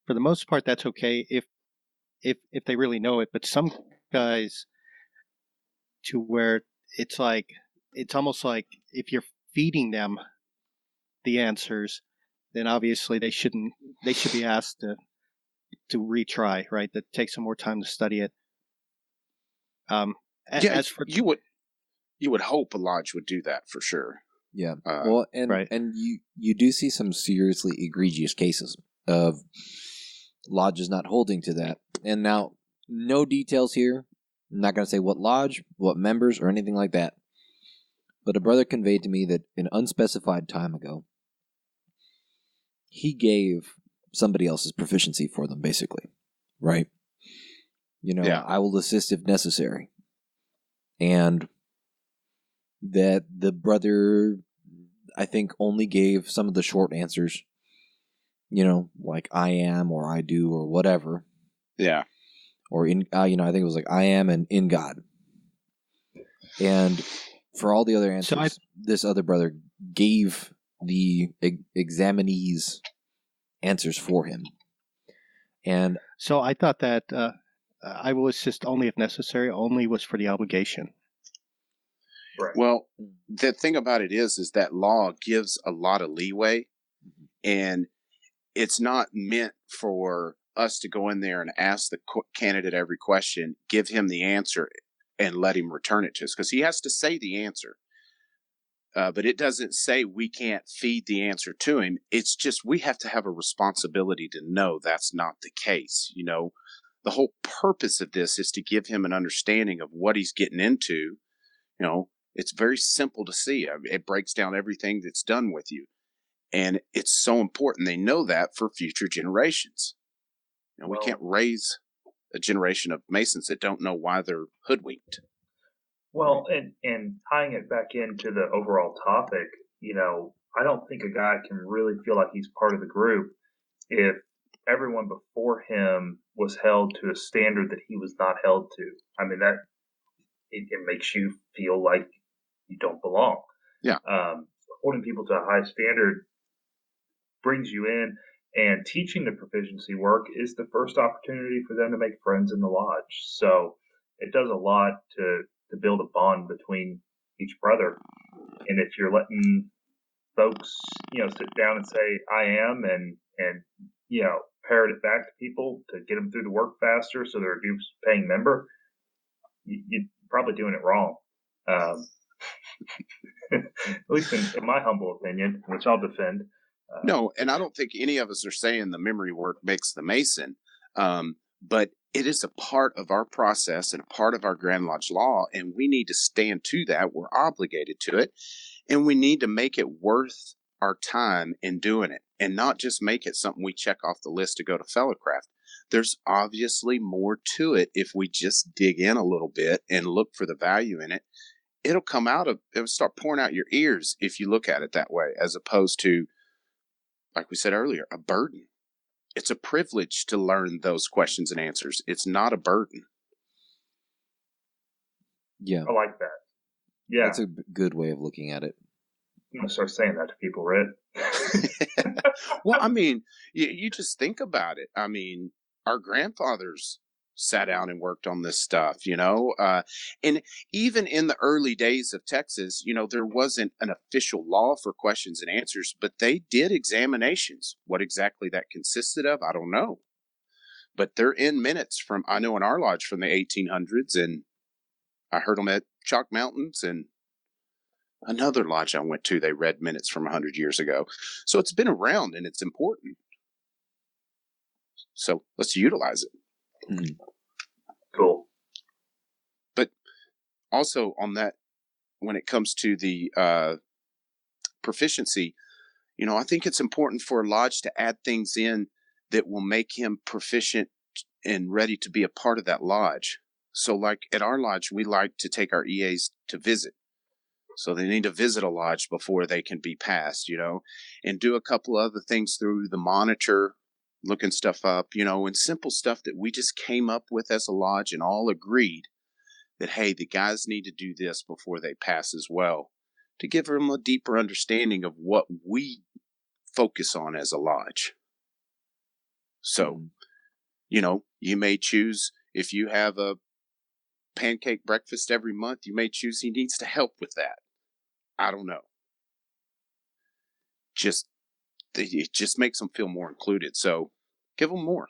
for the most part, that's okay if they really know it. But some guys, to where it's almost like if you're feeding them the answers, then obviously they should be asked to retry, right? That takes some more time to study it. As for you would hope a lodge would do that for sure. Yeah. Right. And you do see some seriously egregious cases of lodges not holding to that. And now, no details here. I'm not going to say what lodge, what members, or anything like that. But a brother conveyed to me that an unspecified time ago, he gave somebody else's proficiency for them, basically. Right? I will assist if necessary. And that the brother, I think, only gave some of the short answers. Like I am or I do or whatever. Yeah. Or in, I think it was like I am and in God. And for all the other answers, this other brother gave the examinees answers for him. And so I thought that I will assist only if necessary, only was for the obligation. Right. Well, the thing about it is that law gives a lot of leeway, and it's not meant for us to go in there and ask the candidate every question, give him the answer, and let him return it to us, because he has to say the answer. But it doesn't say we can't feed the answer to him. It's just we have to have a responsibility to know that's not the case. The whole purpose of this is to give him an understanding of what he's getting into. It's very simple to see. It breaks down everything that's done with you. And it's so important they know that for future generations. We can't raise a generation of Masons that don't know why they're hoodwinked. Well, and tying it back into the overall topic, I don't think a guy can really feel like he's part of the group if everyone before him was held to a standard that he was not held to. I mean, that it makes you feel like you don't belong. Yeah. Holding people to a high standard brings you in, and teaching the proficiency work is the first opportunity for them to make friends in the lodge. So it does a lot to build a bond between each brother. And if you're letting folks, sit down and say, I am, and parrot it back to people to get them through the work faster so they're a dues paying member, you're probably doing it wrong. At least in my humble opinion, which I'll defend. No, and I don't think any of us are saying the memory work makes the Mason, but it is a part of our process and a part of our Grand Lodge law, and we need to stand to that. We're obligated to it, and we need to make it worth our time in doing it, and not just make it something we check off the list to go to Fellowcraft. There's obviously more to it if we just dig in a little bit and look for the value in it. It'll start pouring out your ears if you look at it that way, as opposed to, like we said earlier, a burden. It's a privilege to learn those questions and answers. It's not a burden. Yeah. I like that. Yeah. That's a good way of looking at it. I'm going to start saying that to people, Rhit. Well, I mean, you just think about it. I mean, our grandfathers sat down and worked on this stuff, and even in the early days of Texas, there wasn't an official law for questions and answers, but they did examinations. What exactly that consisted of, I don't know, but they're in minutes from, I know in our lodge from the 1800s, and I heard them at Chalk Mountains, and another lodge I went to, they read minutes from 100 years ago. So it's been around and it's important. So let's utilize it. Mm-hmm. Cool. But also on that, when it comes to the proficiency, I think it's important for a lodge to add things in that will make him proficient and ready to be a part of that lodge. So like at our lodge, we like to take our EAs to visit. So they need to visit a lodge before they can be passed, and do a couple other things through the monitor, looking stuff up, and simple stuff that we just came up with as a lodge and all agreed that, hey, the guys need to do this before they pass as well, to give them a deeper understanding of what we focus on as a lodge. So, you may choose, if you have a pancake breakfast every month, you may choose he needs to help with that. I don't know. It just makes them feel more included. So give them more.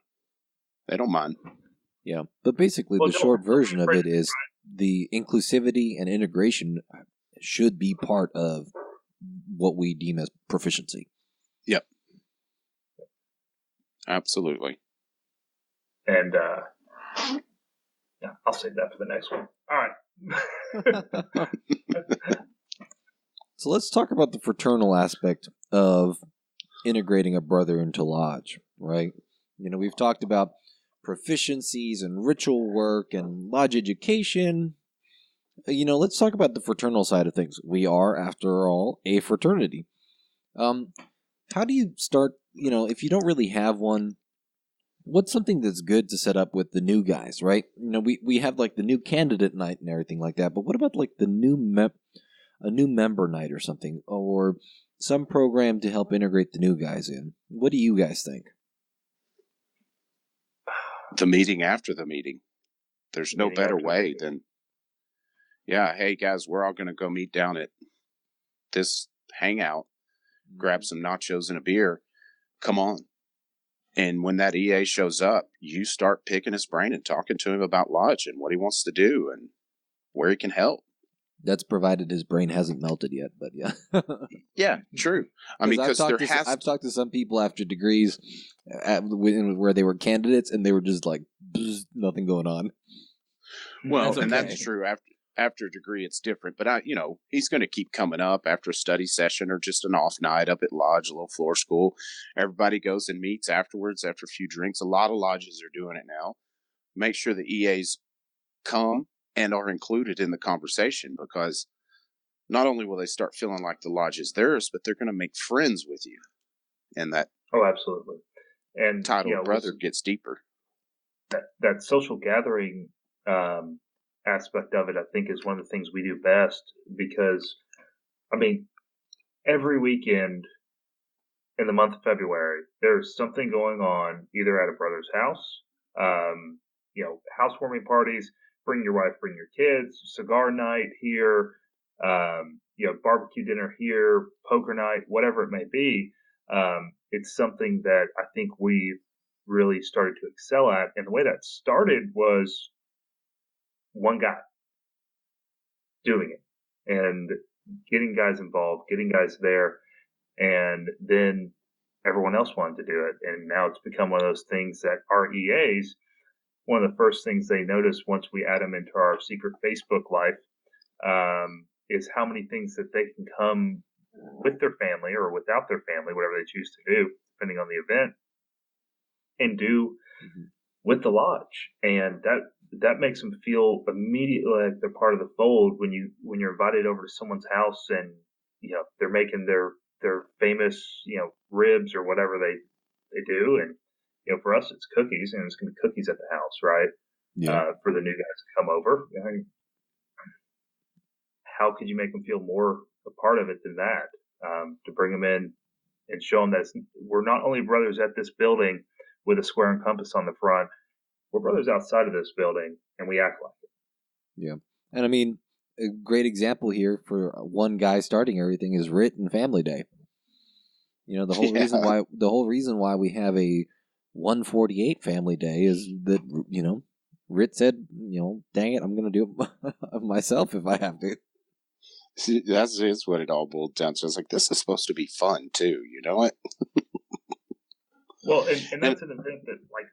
They don't mind. Yeah. But basically, the short version of it is the inclusivity and integration should be part of what we deem as proficiency. Yep. Absolutely. And yeah, I'll save that for the next one. All right. So let's talk about the fraternal aspect of integrating a brother into lodge, right? We've talked about proficiencies and ritual work and lodge education. let's talk about the fraternal side of things. We are, after all, a fraternity. How do you start, if you don't really have one, what's something that's good to set up with the new guys, right? We have like the new candidate night and everything like that, but what about like the a new member night or something, or some program to help integrate the new guys in? What do you guys think? The meeting after the meeting. There's no better way than, hey guys, we're all going to go meet down at this hangout, grab some nachos and a beer. Come on. And when that EA shows up, you start picking his brain and talking to him about lodge and what he wants to do and where he can help. That's provided his brain hasn't melted yet, but yeah. Yeah, true. I mean, because I've talked to some people after degrees where they were candidates and they were just like, nothing going on. Well, and that's true. After a degree, it's different. But he's going to keep coming up after a study session or just an off night up at lodge, a little floor school. Everybody goes and meets afterwards after a few drinks. A lot of lodges are doing it now. Make sure the EAs come and are included in the conversation, because not only will they start feeling like the lodge is theirs, but they're going to make friends with you. And that absolutely. And title brother gets deeper. That social gathering aspect of it, I think, is one of the things we do best, because, I mean, every weekend in the month of February, there's something going on either at a brother's house, housewarming parties, bring your wife, bring your kids, cigar night here, barbecue dinner here, poker night, whatever it may be. It's something that I think we really started to excel at. And the way that started was one guy doing it and getting guys involved, getting guys there. And then everyone else wanted to do it. And now it's become one of those things that our EAs, one of the first things they notice once we add them into our secret Facebook life, is how many things that they can come with their family or without their family, whatever they choose to do, depending on the event, and do with the lodge. And that makes them feel immediately like they're part of the fold when you're invited over to someone's house and they're making their famous ribs or whatever they do. And for us it's cookies, and it's gonna be cookies at the house, right? For the new guys to come over. How could you make them feel more a part of it than that? To bring them in and show them that we're not only brothers at this building with a square and compass on the front, we're brothers outside of this building, and we act like it. Yeah. And I mean, a great example here for one guy starting everything is Rhit and Family Day. The whole reason why we have a 148 Family Day is that, Rhit said, dang it, I'm going to do it myself if I have to. See, that's what it all boiled down to. I was like, this is supposed to be fun too, you know what? Well, and that's an event that, like,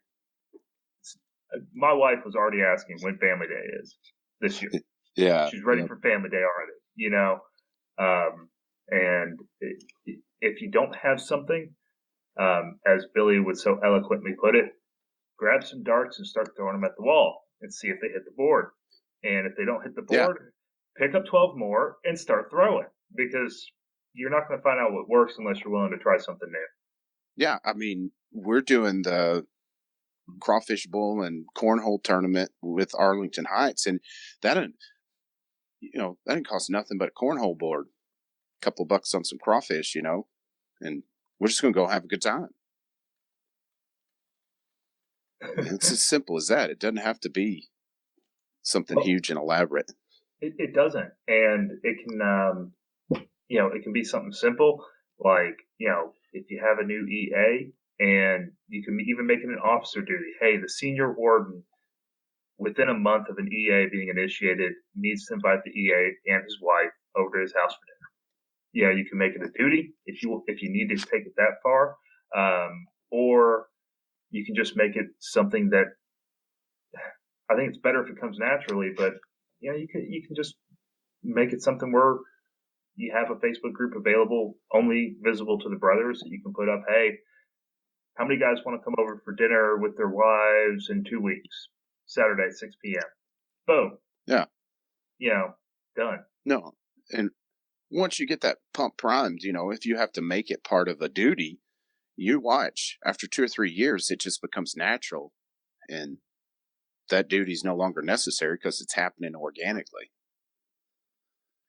my wife was already asking when Family Day is this year. Yeah. She's ready for Family Day already, and if you don't have something, as Billy would so eloquently put it, grab some darts and start throwing them at the wall and see if they hit the board. And if they don't hit the board, pick up 12 more and start throwing, because you're not going to find out what works unless you're willing to try something new. Yeah, I mean, we're doing the crawfish bowl and cornhole tournament with Arlington Heights, and that didn't cost nothing but a cornhole board, a couple of bucks on some crawfish, and we're just going to go have a good time. It's as simple as that. It doesn't have to be something huge and elaborate. It doesn't, and it can, it can be something simple, like, if you have a new EA, and you can even make it an officer duty. Hey, the senior warden, within a month of an EA being initiated, needs to invite the EA and his wife over to his house for dinner. You can make it a duty if you need to take it that far, or you can just make it something that, I think it's better if it comes naturally, but you can just make it something where you have a Facebook group available, only visible to the brothers, that you can put up, hey, how many guys want to come over for dinner with their wives in 2 weeks? Saturday, 6 p.m. Boom. Yeah. done. No. And once you get that pump primed, if you have to make it part of a duty, you watch. After 2 or 3 years, it just becomes natural. And that duty is no longer necessary because it's happening organically.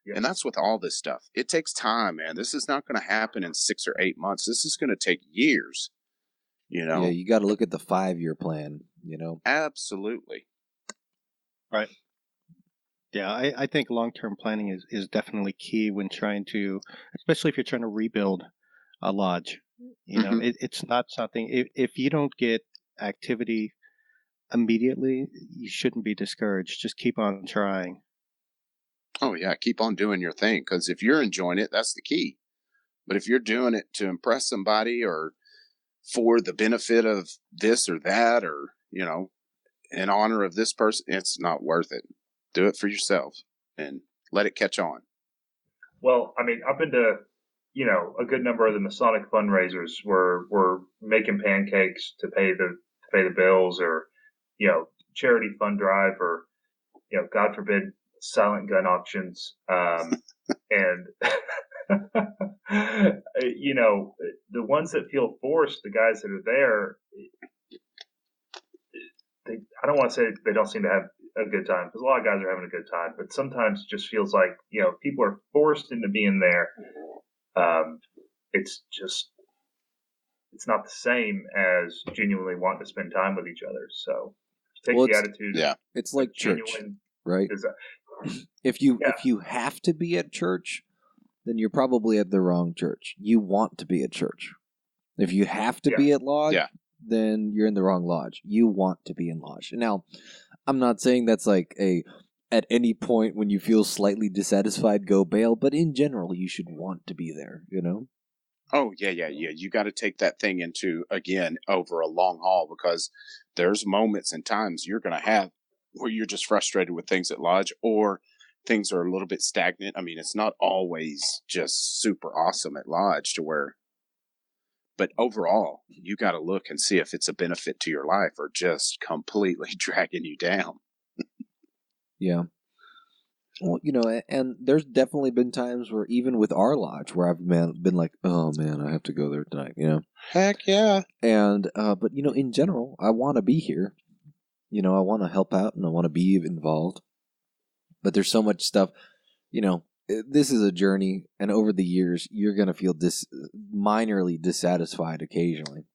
Yes. And that's with all this stuff. It takes time, man. This is not going to happen in 6 or 8 months. This is going to take years. Yeah, you got to look at the 5-year plan. Absolutely. Right. Yeah, I think long-term planning is definitely key when trying to, especially if you're trying to rebuild a lodge. It's not something, if you don't get activity immediately, you shouldn't be discouraged. Just keep on trying. Oh, yeah. Keep on doing your thing, because if you're enjoying it, that's the key. But if you're doing it to impress somebody or for the benefit of this or that, or, in honor of this person, it's not worth it. Do it for yourself and let it catch on. Well, I mean, I've been to, a good number of the Masonic fundraisers where we're making pancakes to pay the bills, or, charity fund drive, or, God forbid, silent gun auctions. And, the ones that feel forced, the guys that are there, I don't want to say they don't seem to have a good time, because a lot of guys are having a good time, but sometimes it just feels like, people are forced into being there. It's not the same as genuinely wanting to spend time with each other. So take the attitude. Yeah. It's like church, right? If you have to be at church, then you're probably at the wrong church. You want to be at church. If you have to be at lodge, then you're in the wrong lodge. You want to be in lodge. Now, I'm not saying that's like at any point when you feel slightly dissatisfied, go bail, but in general, you should want to be there, Oh, yeah. You got to take that thing over a long haul, because there's moments and times you're going to have where you're just frustrated with things at lodge, or things are a little bit stagnant. I mean, it's not always just super awesome at lodge but overall, you got to look and see if it's a benefit to your life or just completely dragging you down. Yeah. Well, and there's definitely been times where even with our lodge where I've been like, oh man, I have to go there tonight, Heck yeah. And, but in general, I want to be here. I want to help out and I want to be involved. But there's so much stuff, this is a journey, and over the years, you're going to feel minorly dissatisfied occasionally.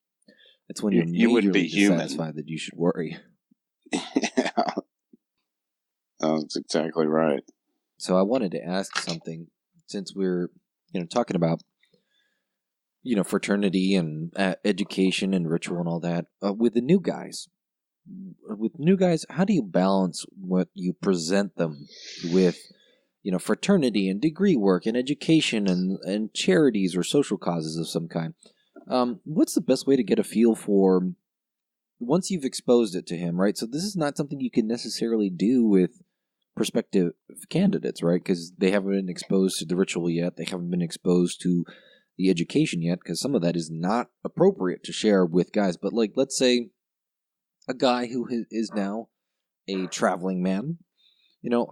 It's when you're wouldn't be dissatisfied that you should worry. Yeah. Oh, that's exactly right. So I wanted to ask something, since we're, talking about, fraternity and education and ritual and all that, with the new guys. How do you balance what you present them with, fraternity and degree work and education and charities or social causes of some kind? What's the best way to get a feel for, once you've exposed it to him, right? So this is not something you can necessarily do with prospective candidates, right? Because they haven't been exposed to the ritual yet. They haven't been exposed to the education yet, because some of that is not appropriate to share with guys. But let's say a guy who is now a traveling man,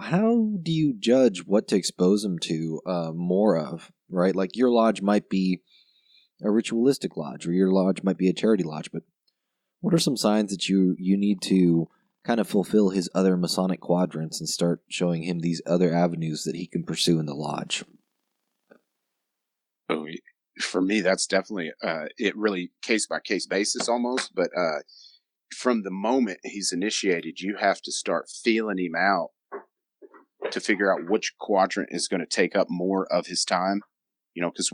how do you judge what to expose him to more of, right? Like your lodge might be a ritualistic lodge, or your lodge might be a charity lodge, but what are some signs that you need to kind of fulfill his other Masonic quadrants and start showing him these other avenues that he can pursue in the lodge? Oh, for me, that's definitely it really case by case basis almost, but from the moment he's initiated, you have to start feeling him out to figure out which quadrant is going to take up more of his time. Because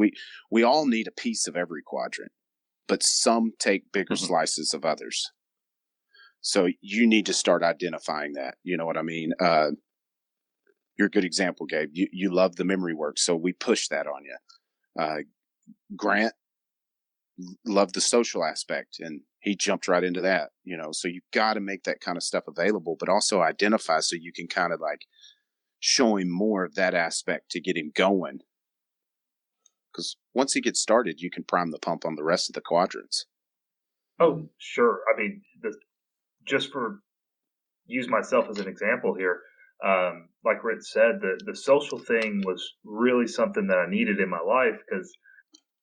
we all need a piece of every quadrant, but some take bigger slices of others. So you need to start identifying that. You know what I mean? You're a good example, Gabe. You love the memory work, so we push that on you. Grant loved the social aspect, and he jumped right into that. So you got to make that kind of stuff available, but also identify so you can kind of like show him more of that aspect to get him going. Because once he gets started, you can prime the pump on the rest of the quadrants. Oh, sure. I mean, just for use myself as an example here, like Rhit said, the social thing was really something that I needed in my life because,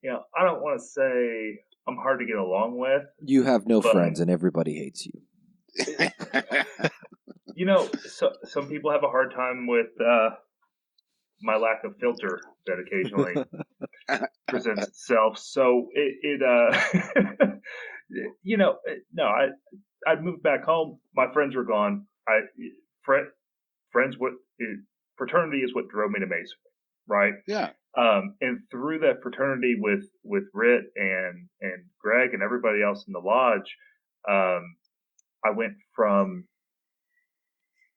I don't want to say I'm hard to get along with. You have no But- friends and everybody hates you. So some people have a hard time with my lack of filter that occasionally presents itself. So I'd moved back home. My friends were gone. Fraternity is what drove me to Masonry, right? Yeah. And through that fraternity with Rhit and Greg and everybody else in the lodge, I went from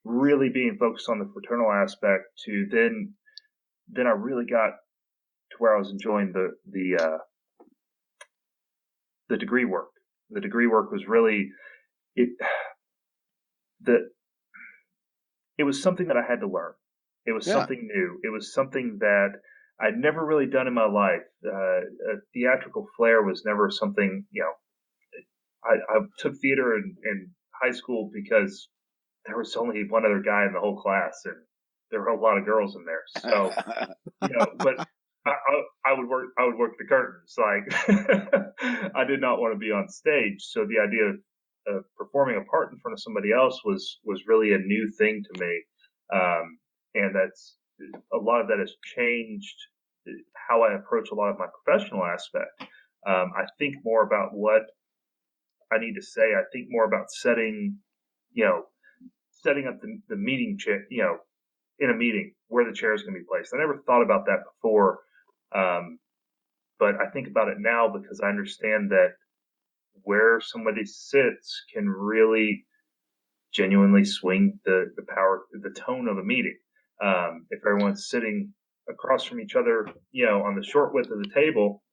really being focused on the fraternal aspect to then I really got to where I was enjoying the degree work. The degree work was really it was something that I had to learn. It was something new. It was something that I'd never really done in my life. A theatrical flair was never something, I took theater in high school because there was only one other guy in the whole class and there were a lot of girls in there. So, but I would work the curtains. Like I did not want to be on stage. So the idea of performing a part in front of somebody else was really a new thing to me. And that's a lot of that has changed how I approach a lot of my professional aspect. I think more about what I need to say. I think more about setting up the meeting chair, in a meeting where the chair is going to be placed. I never thought about that before. But I think about it now because I understand that where somebody sits can really genuinely swing the power, the tone of a meeting. If everyone's sitting across from each other, on the short width of the table,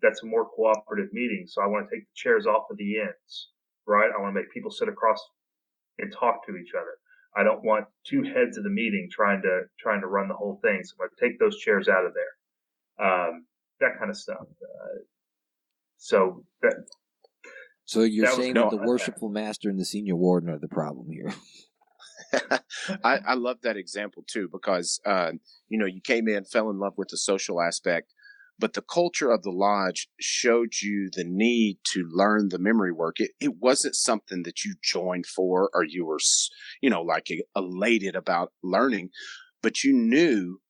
that's a more cooperative meeting. So I want to take the chairs off of the ends, right? I want to make people sit across and talk to each other. I don't want two heads of the meeting trying to run the whole thing. So I'm going to take those chairs out of there. That kind of stuff. So you're saying that the no, worshipful master and the senior warden are the problem here. I love that example too because you came in, fell in love with the social aspect, but the culture of the lodge showed you the need to learn the memory work. It wasn't something that you joined for or you were elated about learning, but you knew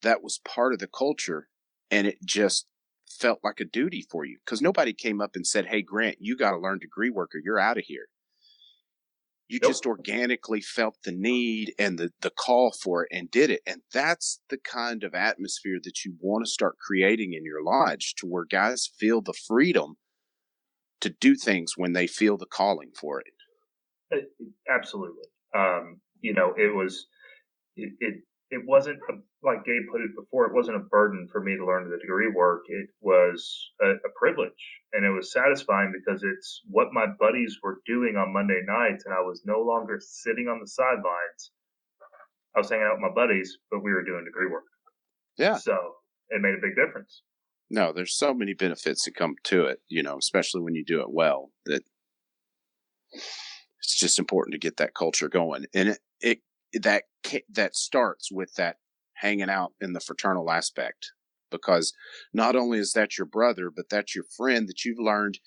that was part of the culture and it just felt like a duty for you because nobody came up and said, "Hey, Grant, you got to learn degree work or you're out of here." You just organically felt the need and the call for it and did it. And that's the kind of atmosphere that you want to start creating in your lodge to where guys feel the freedom to do things when they feel the calling for it. Absolutely. It wasn't like Gabe put it before. It wasn't a burden for me to learn the degree work. It was a privilege, and it was satisfying because it's what my buddies were doing on Monday nights, and I was no longer sitting on the sidelines. I was hanging out with my buddies, but we were doing degree work. Yeah. So it made a big difference. No, there's so many benefits that come to it, especially when you do it well, that it's just important to get that culture going. And that starts with that hanging out in the fraternal aspect, because not only is that your brother, but that's your friend that you've learned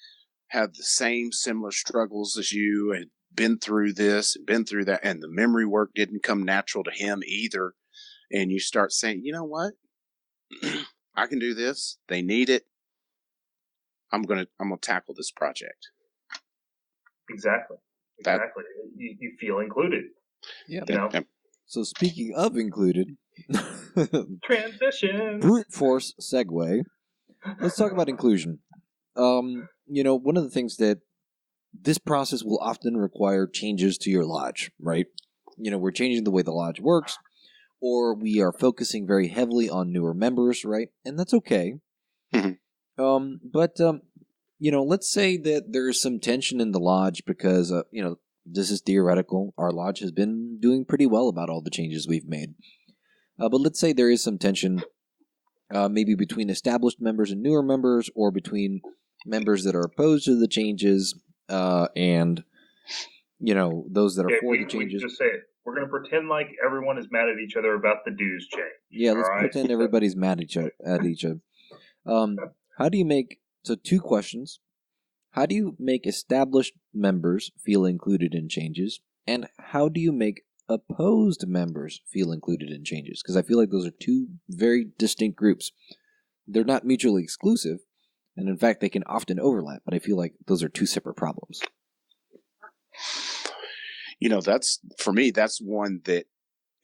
have the same similar struggles as you and been through this and been through that. And the memory work didn't come natural to him either. And you start saying, you know what? I can do this. They need it. I'm going to tackle this project. Exactly. You feel included. Yeah. So speaking of included, transition, brute force segue. Let's talk about inclusion. One of the things that this process will often require changes to your lodge, right? We're changing the way the lodge works, or we are focusing very heavily on newer members, right? And that's okay. But let's say that there's some tension in the lodge because, this is theoretical. Our lodge has been doing pretty well about all the changes we've made. But let's say there is some tension, maybe between established members and newer members, or between members that are opposed to the changes and those that are for the changes. Just say it. We're gonna pretend like everyone is mad at each other about the dues change. Yeah, let's all right? pretend everybody's mad at each other. How do you make, so 2 questions. How do you make established members feel included in changes? And how do you make opposed members feel included in changes? Because I feel like those are 2 very distinct groups. They're not mutually exclusive, and in fact, they can often overlap, but I feel like those are 2 separate problems. That's, for me, that's one that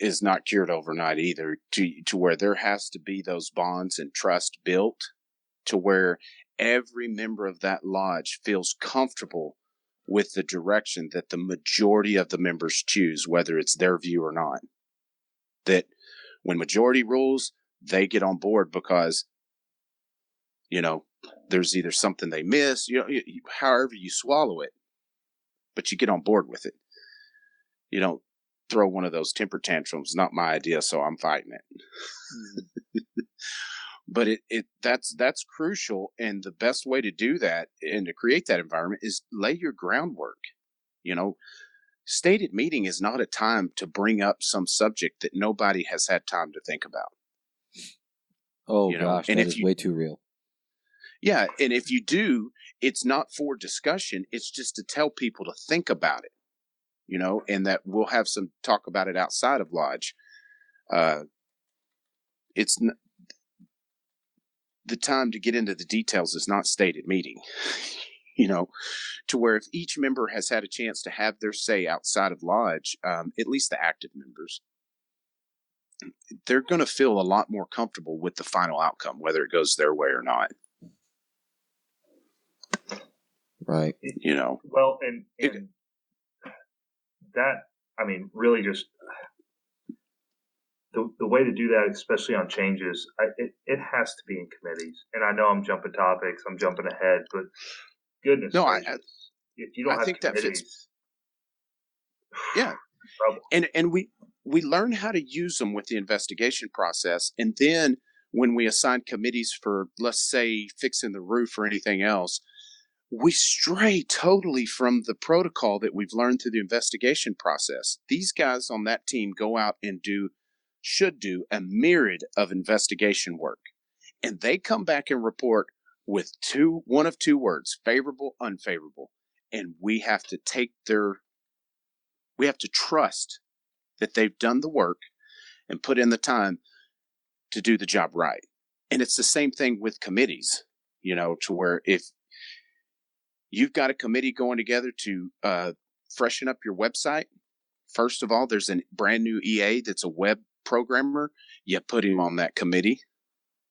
is not cured overnight either, to where there has to be those bonds and trust built to where every member of that lodge feels comfortable with the direction that the majority of the members choose, whether it's their view or not. That when majority rules, they get on board because, there's either something they miss, however you swallow it, but you get on board with it. You don't throw one of those temper tantrums. Not my idea, so I'm fighting it. But that's crucial, and the best way to do that and to create that environment is lay your groundwork. Stated meeting is not a time to bring up some subject that nobody has had time to think about. Oh gosh, and that is way too real. Yeah, and if you do, it's not for discussion. It's just to tell people to think about it. And that we'll have some talk about it outside of lodge. It's the time to get into the details is not stated meeting. To where if each member has had a chance to have their say outside of lodge, at least the active members, they're going to feel a lot more comfortable with the final outcome, whether it goes their way or not. Right. Well, and that, really just the way to do that, especially on changes, it has to be in committees. And I know I'm jumping topics, I'm jumping ahead, but goodness gracious, if you don't have think committees, that fits. Yeah, and we learn how to use them with the investigation process, and then when we assign committees for, let's say, fixing the roof or anything else, we stray totally from the protocol that we've learned through the investigation process. These guys on that team go out and should do a myriad of investigation work. And they come back and report with one of 2 words, favorable, unfavorable. And we have to trust that they've done the work and put in the time to do the job right. And it's the same thing with committees, to where if you've got a committee going together to freshen up your website, first of all, there's a brand new EA that's a web programmer. You put him on that committee,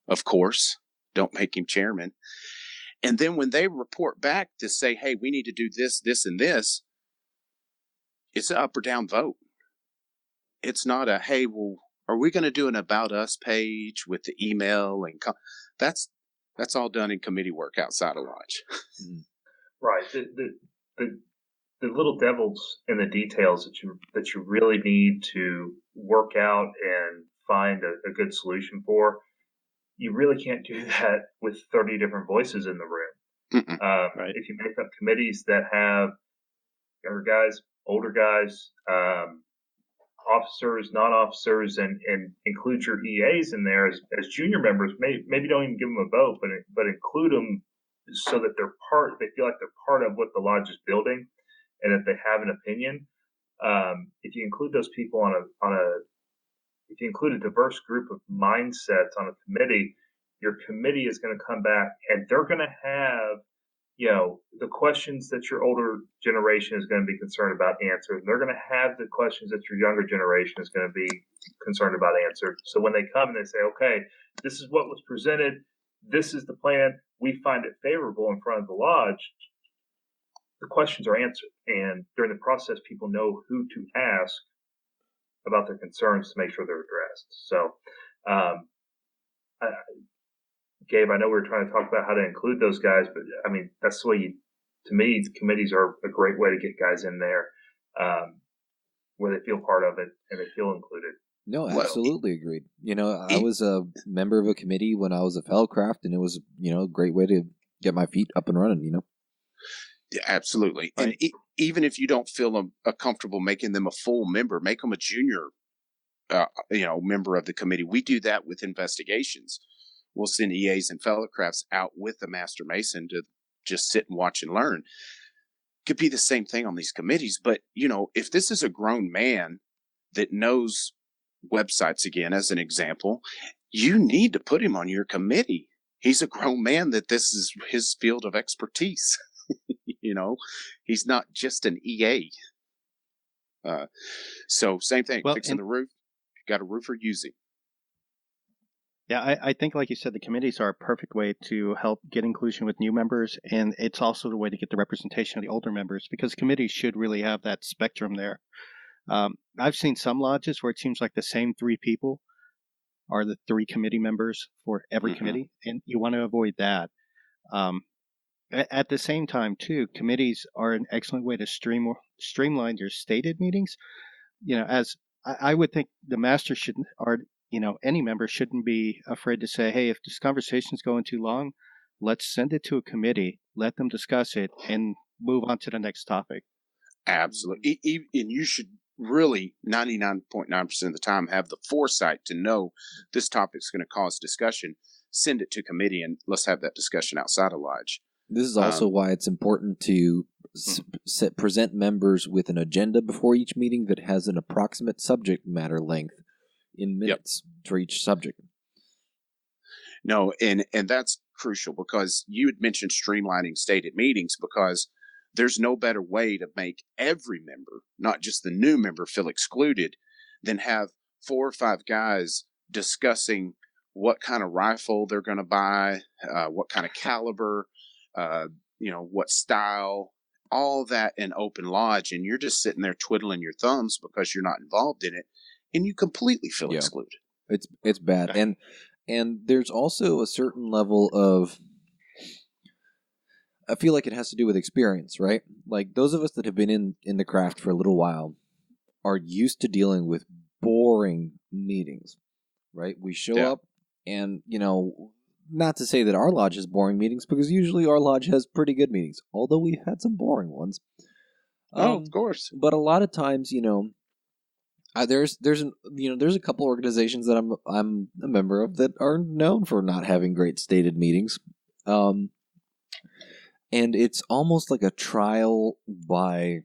of course. Don't make him chairman. And then when they report back to say, hey, we need to do this, this, and this, it's an up or down vote. It's not a, hey, well, are we going to do an About Us page with the email? And that's all done in committee work outside of lodge. Right. The little devils in the details that you really need to work out and find a good solution for. You really can't do that with 30 different voices in the room. Right. If you make up committees that have younger guys, older guys, officers, non-officers, and include your EAs in there as junior members, maybe don't even give them a vote, but include them so that they feel like they're part of what the lodge is building, and that they have an opinion. If you include those people if you include a diverse group of mindsets on a committee, your committee is going to come back and they're going to have, the questions that your older generation is going to be concerned about answered. They're going to have the questions that your younger generation is going to be concerned about answered. So when they come and they say, okay, this is what was presented, this is the plan, we find it favorable in front of the lodge, the questions are answered. And during the process, people know who to ask about their concerns to make sure they're addressed. So, Gabe, I know we were trying to talk about how to include those guys, but that's the way to me, committees are a great way to get guys in there where they feel part of it and they feel included. No, absolutely agreed. I was a member of a committee when I was a Fellcraft, and it was, a great way to get my feet up and running, Yeah, absolutely. Right. And even if you don't feel comfortable making them a full member, make them a junior, member of the committee. We do that with investigations. We'll send EAs and fellowcrafts out with the master mason to just sit and watch and learn. Could be the same thing on these committees, but if this is a grown man that knows websites, again as an example, you need to put him on your committee. He's a grown man that this is his field of expertise. He's not just an EA. So same thing, Well, fixing the roof. You got a roofer, use him. Yeah, I think, like you said, the committees are a perfect way to help get inclusion with new members, and it's also the way to get the representation of the older members, because committees should really have that spectrum there. I've seen some lodges where it seems like the same 3 people are the 3 committee members for every committee, and you want to avoid that. At the same time, too, committees are an excellent way to streamline your stated meetings. As I would think the master shouldn't, or any member shouldn't be afraid to say, hey, if this conversation is going too long, let's send it to a committee, let them discuss it, and move on to the next topic. Absolutely. And you should really 99.9% of the time have the foresight to know this topic's going to cause discussion. Send it to committee and let's have that discussion outside of lodge. This is also why it's important to present members with an agenda before each meeting that has an approximate subject matter length in minutes for each subject. No, and that's crucial, because you had mentioned streamlining stated meetings, because there's no better way to make every member, not just the new member, feel excluded than have 4 or 5 guys discussing what kind of rifle they're going to buy, what kind of caliber, what style, all that in open lodge, and you're just sitting there twiddling your thumbs because you're not involved in it, and you completely feel excluded. It's bad, and there's also a certain level of, I feel like it has to do with experience, right? Like those of us that have been in the craft for a little while are used to dealing with boring meetings, right? We show up and, not to say that our lodge has boring meetings, because usually our lodge has pretty good meetings, although we've had some boring ones. Of course. But a lot of times, there's a couple organizations that I'm a member of that are known for not having great stated meetings. And it's almost like a trial by,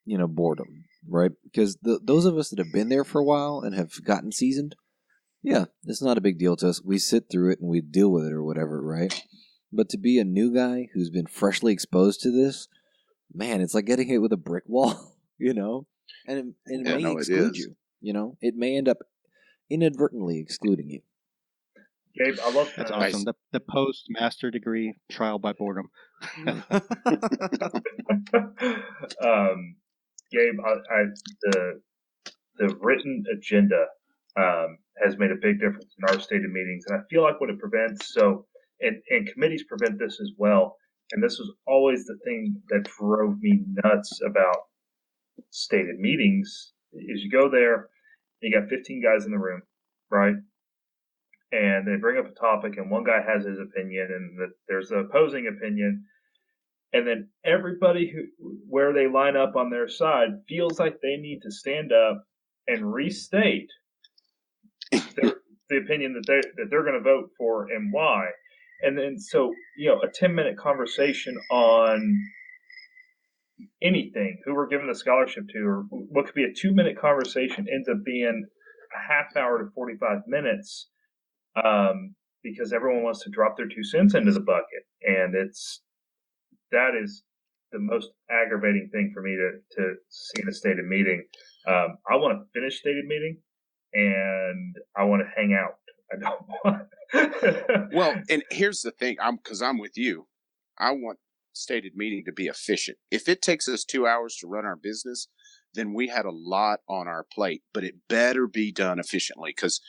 boredom, right? Because those of us that have been there for a while and have gotten seasoned, it's not a big deal to us. We sit through it and we deal with it or whatever, right? But to be a new guy who's been freshly exposed to this, man, it's like getting hit with a brick wall, And it may exclude you, It may end up inadvertently excluding you. Gabe, I love That's awesome. The post-master degree trial by boredom. Gabe, the written agenda has made a big difference in our stated meetings, and I feel like what it prevents. And committees prevent this as well. And this was always the thing that drove me nuts about stated meetings. Is you go there, you got 15 guys in the room, right? And they bring up a topic, and one guy has his opinion, and there's an opposing opinion, and then everybody where they line up on their side feels like they need to stand up and restate the opinion that they're going to vote for and why. And then so a 10-minute conversation on anything, who we're giving the scholarship to, or what could be a 2-minute conversation ends up being a half hour to 45 minutes. Because everyone wants to drop their 2 cents into the bucket, and that is the most aggravating thing for me to see in a stated meeting. I want to finish stated meeting, and I want to hang out. I don't want. Well, and here's the thing, because I'm with you. I want stated meeting to be efficient. If it takes us 2 hours to run our business, then we had a lot on our plate, but it better be done efficiently, because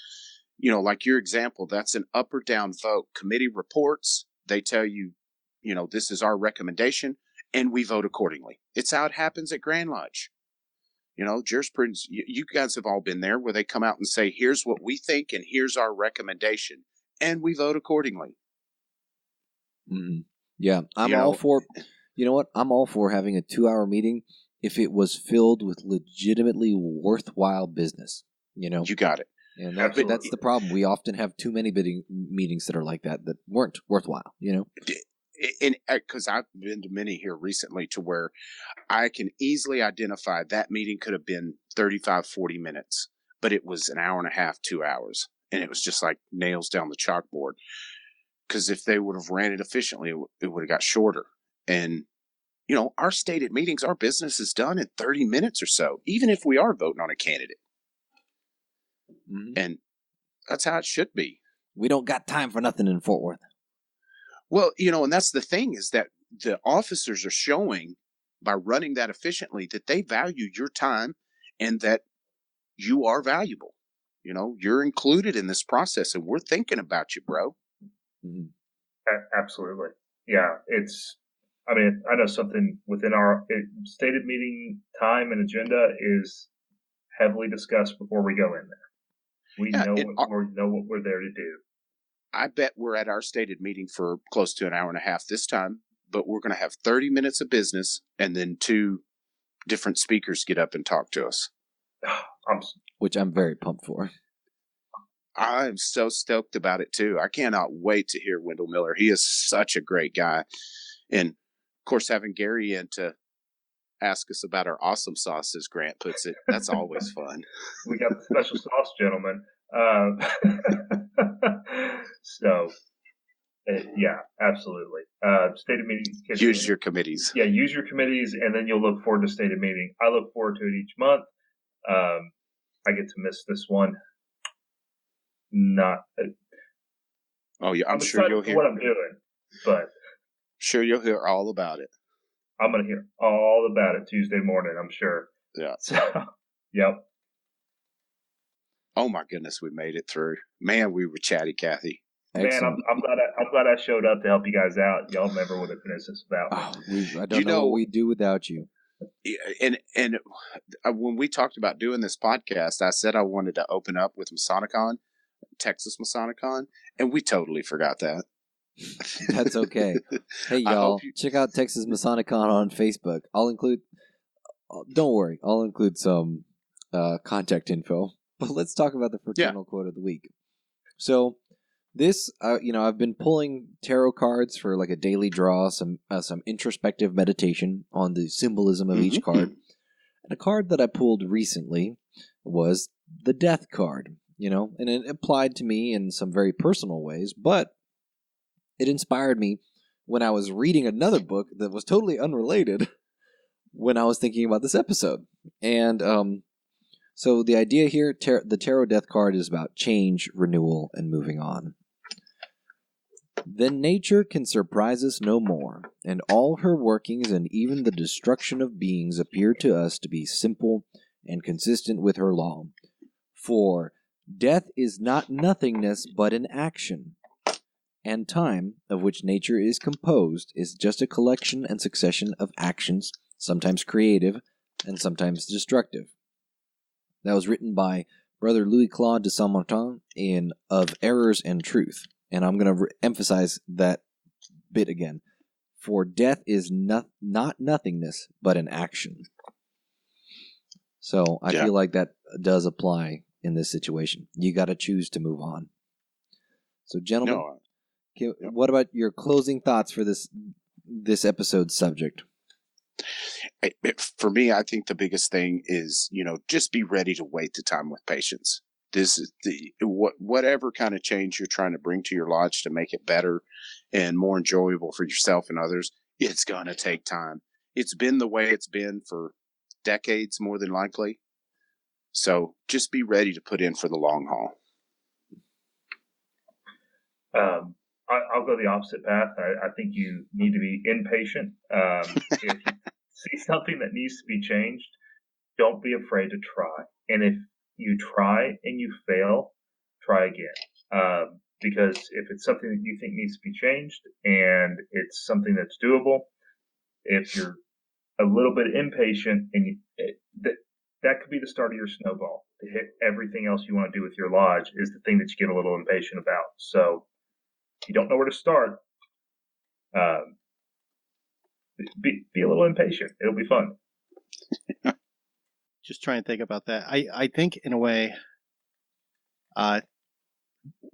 like your example, that's an up or down vote. Committee reports, they tell you, this is our recommendation, and we vote accordingly. It's how it happens at Grand Lodge. Jurisprudence, you guys have all been there, where they come out and say, here's what we think, and here's our recommendation, and we vote accordingly. Mm-hmm. Yeah, I'm all for, You know what? I'm all for having a 2-hour meeting if it was filled with legitimately worthwhile business. You know, You got it. and Absolutely. that's the problem. We often have too many meetings that are like that weren't worthwhile. You know, And because I've been to many here recently to where I can easily identify that meeting could have been 35, 40 minutes, but it was an hour and a half, 2 hours. And it was just like nails down the chalkboard. Because if they would have ran it efficiently, it would have got shorter. And, you know, our stated meetings, our business is done in 30 minutes or so, even if we are voting on a candidate. mm-hmm. And that's how it should be. We don't got time for nothing in Fort Worth. Well, you know, and that's the thing is that the officers are showing by running that efficiently that they value your time and that you are valuable. You know, you're included in this process and we're thinking about you, bro. Mm-hmm. Absolutely. Yeah. I mean, I know something within our stated meeting time and agenda is heavily discussed before we go in there. We know what we're there to do. I bet we're at our stated meeting for close to an hour and a half this time, but we're going to have 30 minutes of business and then 2 different speakers get up and talk to us. Which I'm very pumped for. I'm so stoked about it too. I cannot wait to hear Wendell Miller. He is such a great guy. And of course, having Gary in to ask us about our awesome sauce, as Grant puts it, that's always fun. We got the special sauce, gentlemen. So, yeah, absolutely. Stated meetings. Use your committees. Yeah, use your committees, and then you'll look forward to stated meeting. I look forward to it each month. I get to miss this one. Not. Oh yeah, I'm sure you'll hear what I'm doing, but sure you'll hear all about it. I'm gonna hear all about it Tuesday morning. I'm sure. Yeah. So, yep. Oh my goodness, we made it through. Man, we were chatty, Kathy. Excellent. Man, I'm glad I showed up to help you guys out. Y'all never would have finished this without me. I don't know what we'd do without you. And when we talked about doing this podcast, I said I wanted to open up with MasoniCon, Texas MasoniCon, and we totally forgot that. That's okay. Hey, y'all, check out Texas MasoniCon on Facebook. Don't worry, I'll include some contact info. But let's talk about the Fraternal Quote of the week. So this, I've been pulling tarot cards for like a daily draw, some introspective meditation on the symbolism of each card. And a card that I pulled recently was the Death card, and it applied to me in some very personal ways, but it inspired me when I was reading another book that was totally unrelated when I was thinking about this episode. And so the idea here, the Tarot Death card is about change, renewal, and moving on. Then nature can surprise us no more, and all her workings and even the destruction of beings appear to us to be simple and consistent with her law. For death is not nothingness but an action, and time, of which nature is composed, is just a collection and succession of actions, sometimes creative and sometimes destructive. That was written by Brother Louis-Claude de Saint-Martin in Of Errors and Truth. And I'm going to emphasize that bit again. For death is not nothingness, but an action. So I feel like that does apply in this situation. You got to choose to move on. So, gentlemen, what about your closing thoughts for this episode's subject? For me, I think the biggest thing is, just be ready to wait the time with patience. This is whatever kind of change you're trying to bring to your lodge to make it better and more enjoyable for yourself and others. It's going to take time. It's been the way it's been for decades, more than likely. So just be ready to put in for the long haul. I'll go the opposite path. I think you need to be impatient. If you see something that needs to be changed, don't be afraid to try. And if you try and you fail, try again. Because if it's something that you think needs to be changed and it's something that's doable, if you're a little bit impatient, and that could be the start of your snowball. To hit everything else you want to do with your lodge is the thing that you get a little impatient about. So if you don't know where to start, be a little impatient. It'll be fun. Just try and think about that. I think in a way,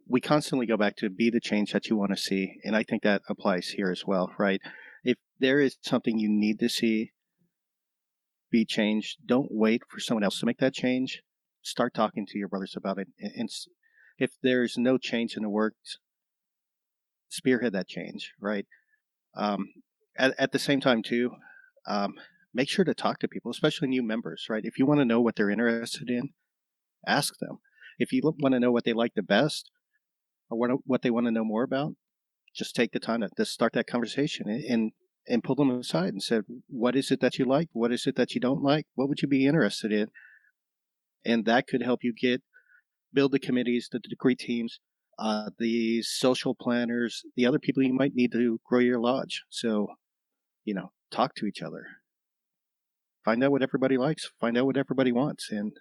we constantly go back to be the change that you want to see. And I think that applies here as well, right? If there is something you need to see be changed, don't wait for someone else to make that change. Start talking to your brothers about it. And if there's no change in the works, spearhead that change, right? At the same time, too, make sure to talk to people, especially new members, right? If you want to know what they're interested in, ask them. If you want to know what they like the best or what they want to know more about, just take the time to start that conversation and pull them aside and say, what is it that you like? What is it that you don't like? What would you be interested in? And that could help you build the committees, the degree teams, the social planners, the other people you might need to grow your lodge. So, talk to each other. Find out what everybody likes. Find out what everybody wants. And,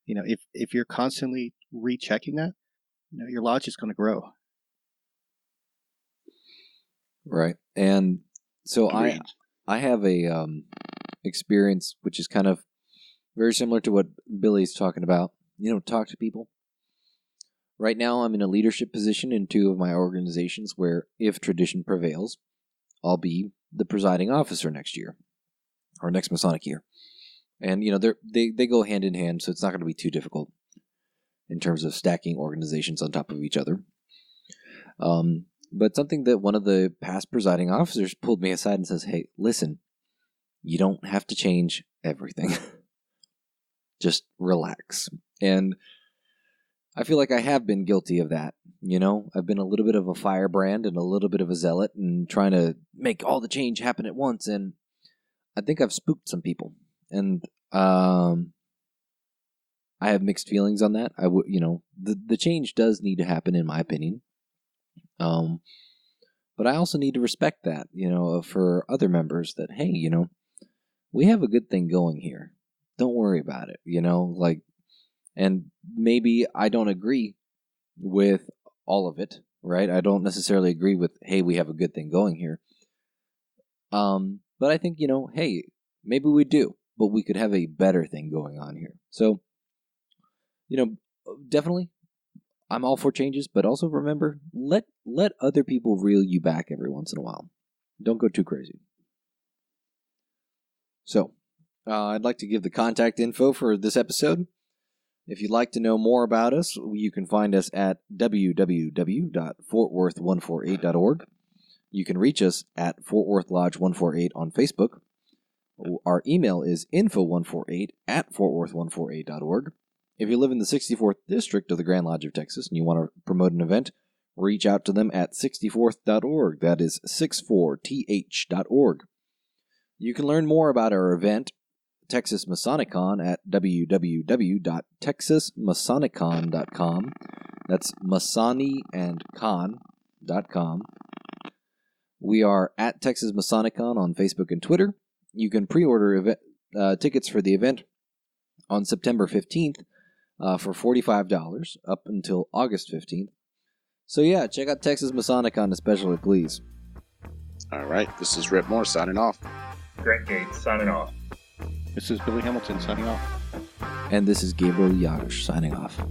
if you're constantly rechecking that, your lodge is going to grow. Right. And so Agreed. I have a experience which is kind of very similar to what Billy's talking about. Talk to people. Right now I'm in a leadership position in two of my organizations where, if tradition prevails, I'll be the presiding officer next year, or next Masonic year. And, they go hand in hand, so it's not going to be too difficult in terms of stacking organizations on top of each other. But something that one of the past presiding officers pulled me aside and says, hey, listen, you don't have to change everything. Just relax. And I feel like I have been guilty of that. I've been a little bit of a firebrand and a little bit of a zealot and trying to make all the change happen at once. And I think I've spooked some people. And I have mixed feelings on that. The change does need to happen, in my opinion. But I also need to respect that, for other members that, hey, we have a good thing going here. Don't worry about it, and maybe I don't agree with all of it, right? I don't necessarily agree with, hey, we have a good thing going here. But I think, hey, maybe we do, but we could have a better thing going on here. So, definitely I'm all for changes, but also remember, let other people reel you back every once in a while. Don't go too crazy. So, I'd like to give the contact info for this episode. If you'd like to know more about us, you can find us at www.fortworth148.org. You can reach us at Fort Worth Lodge 148 on Facebook. Our email is info148@fortworth148.org. If you live in the 64th District of the Grand Lodge of Texas and you want to promote an event, reach out to them at 64th.org. That is 64th.org. You can learn more about our event, Texas MasoniCon, at www.texasmasonicon.com. That's MasoniCon.com. We are at Texas MasoniCon on Facebook and Twitter. You can pre-order tickets for the event on September 15th for $45 up until August 15th. So yeah, check out Texas MasoniCon especially, please. All right, this is Rhit Moore signing off. Grant Gates signing off. This is Billy Hamilton signing off. And this is Gabriel Jagush signing off.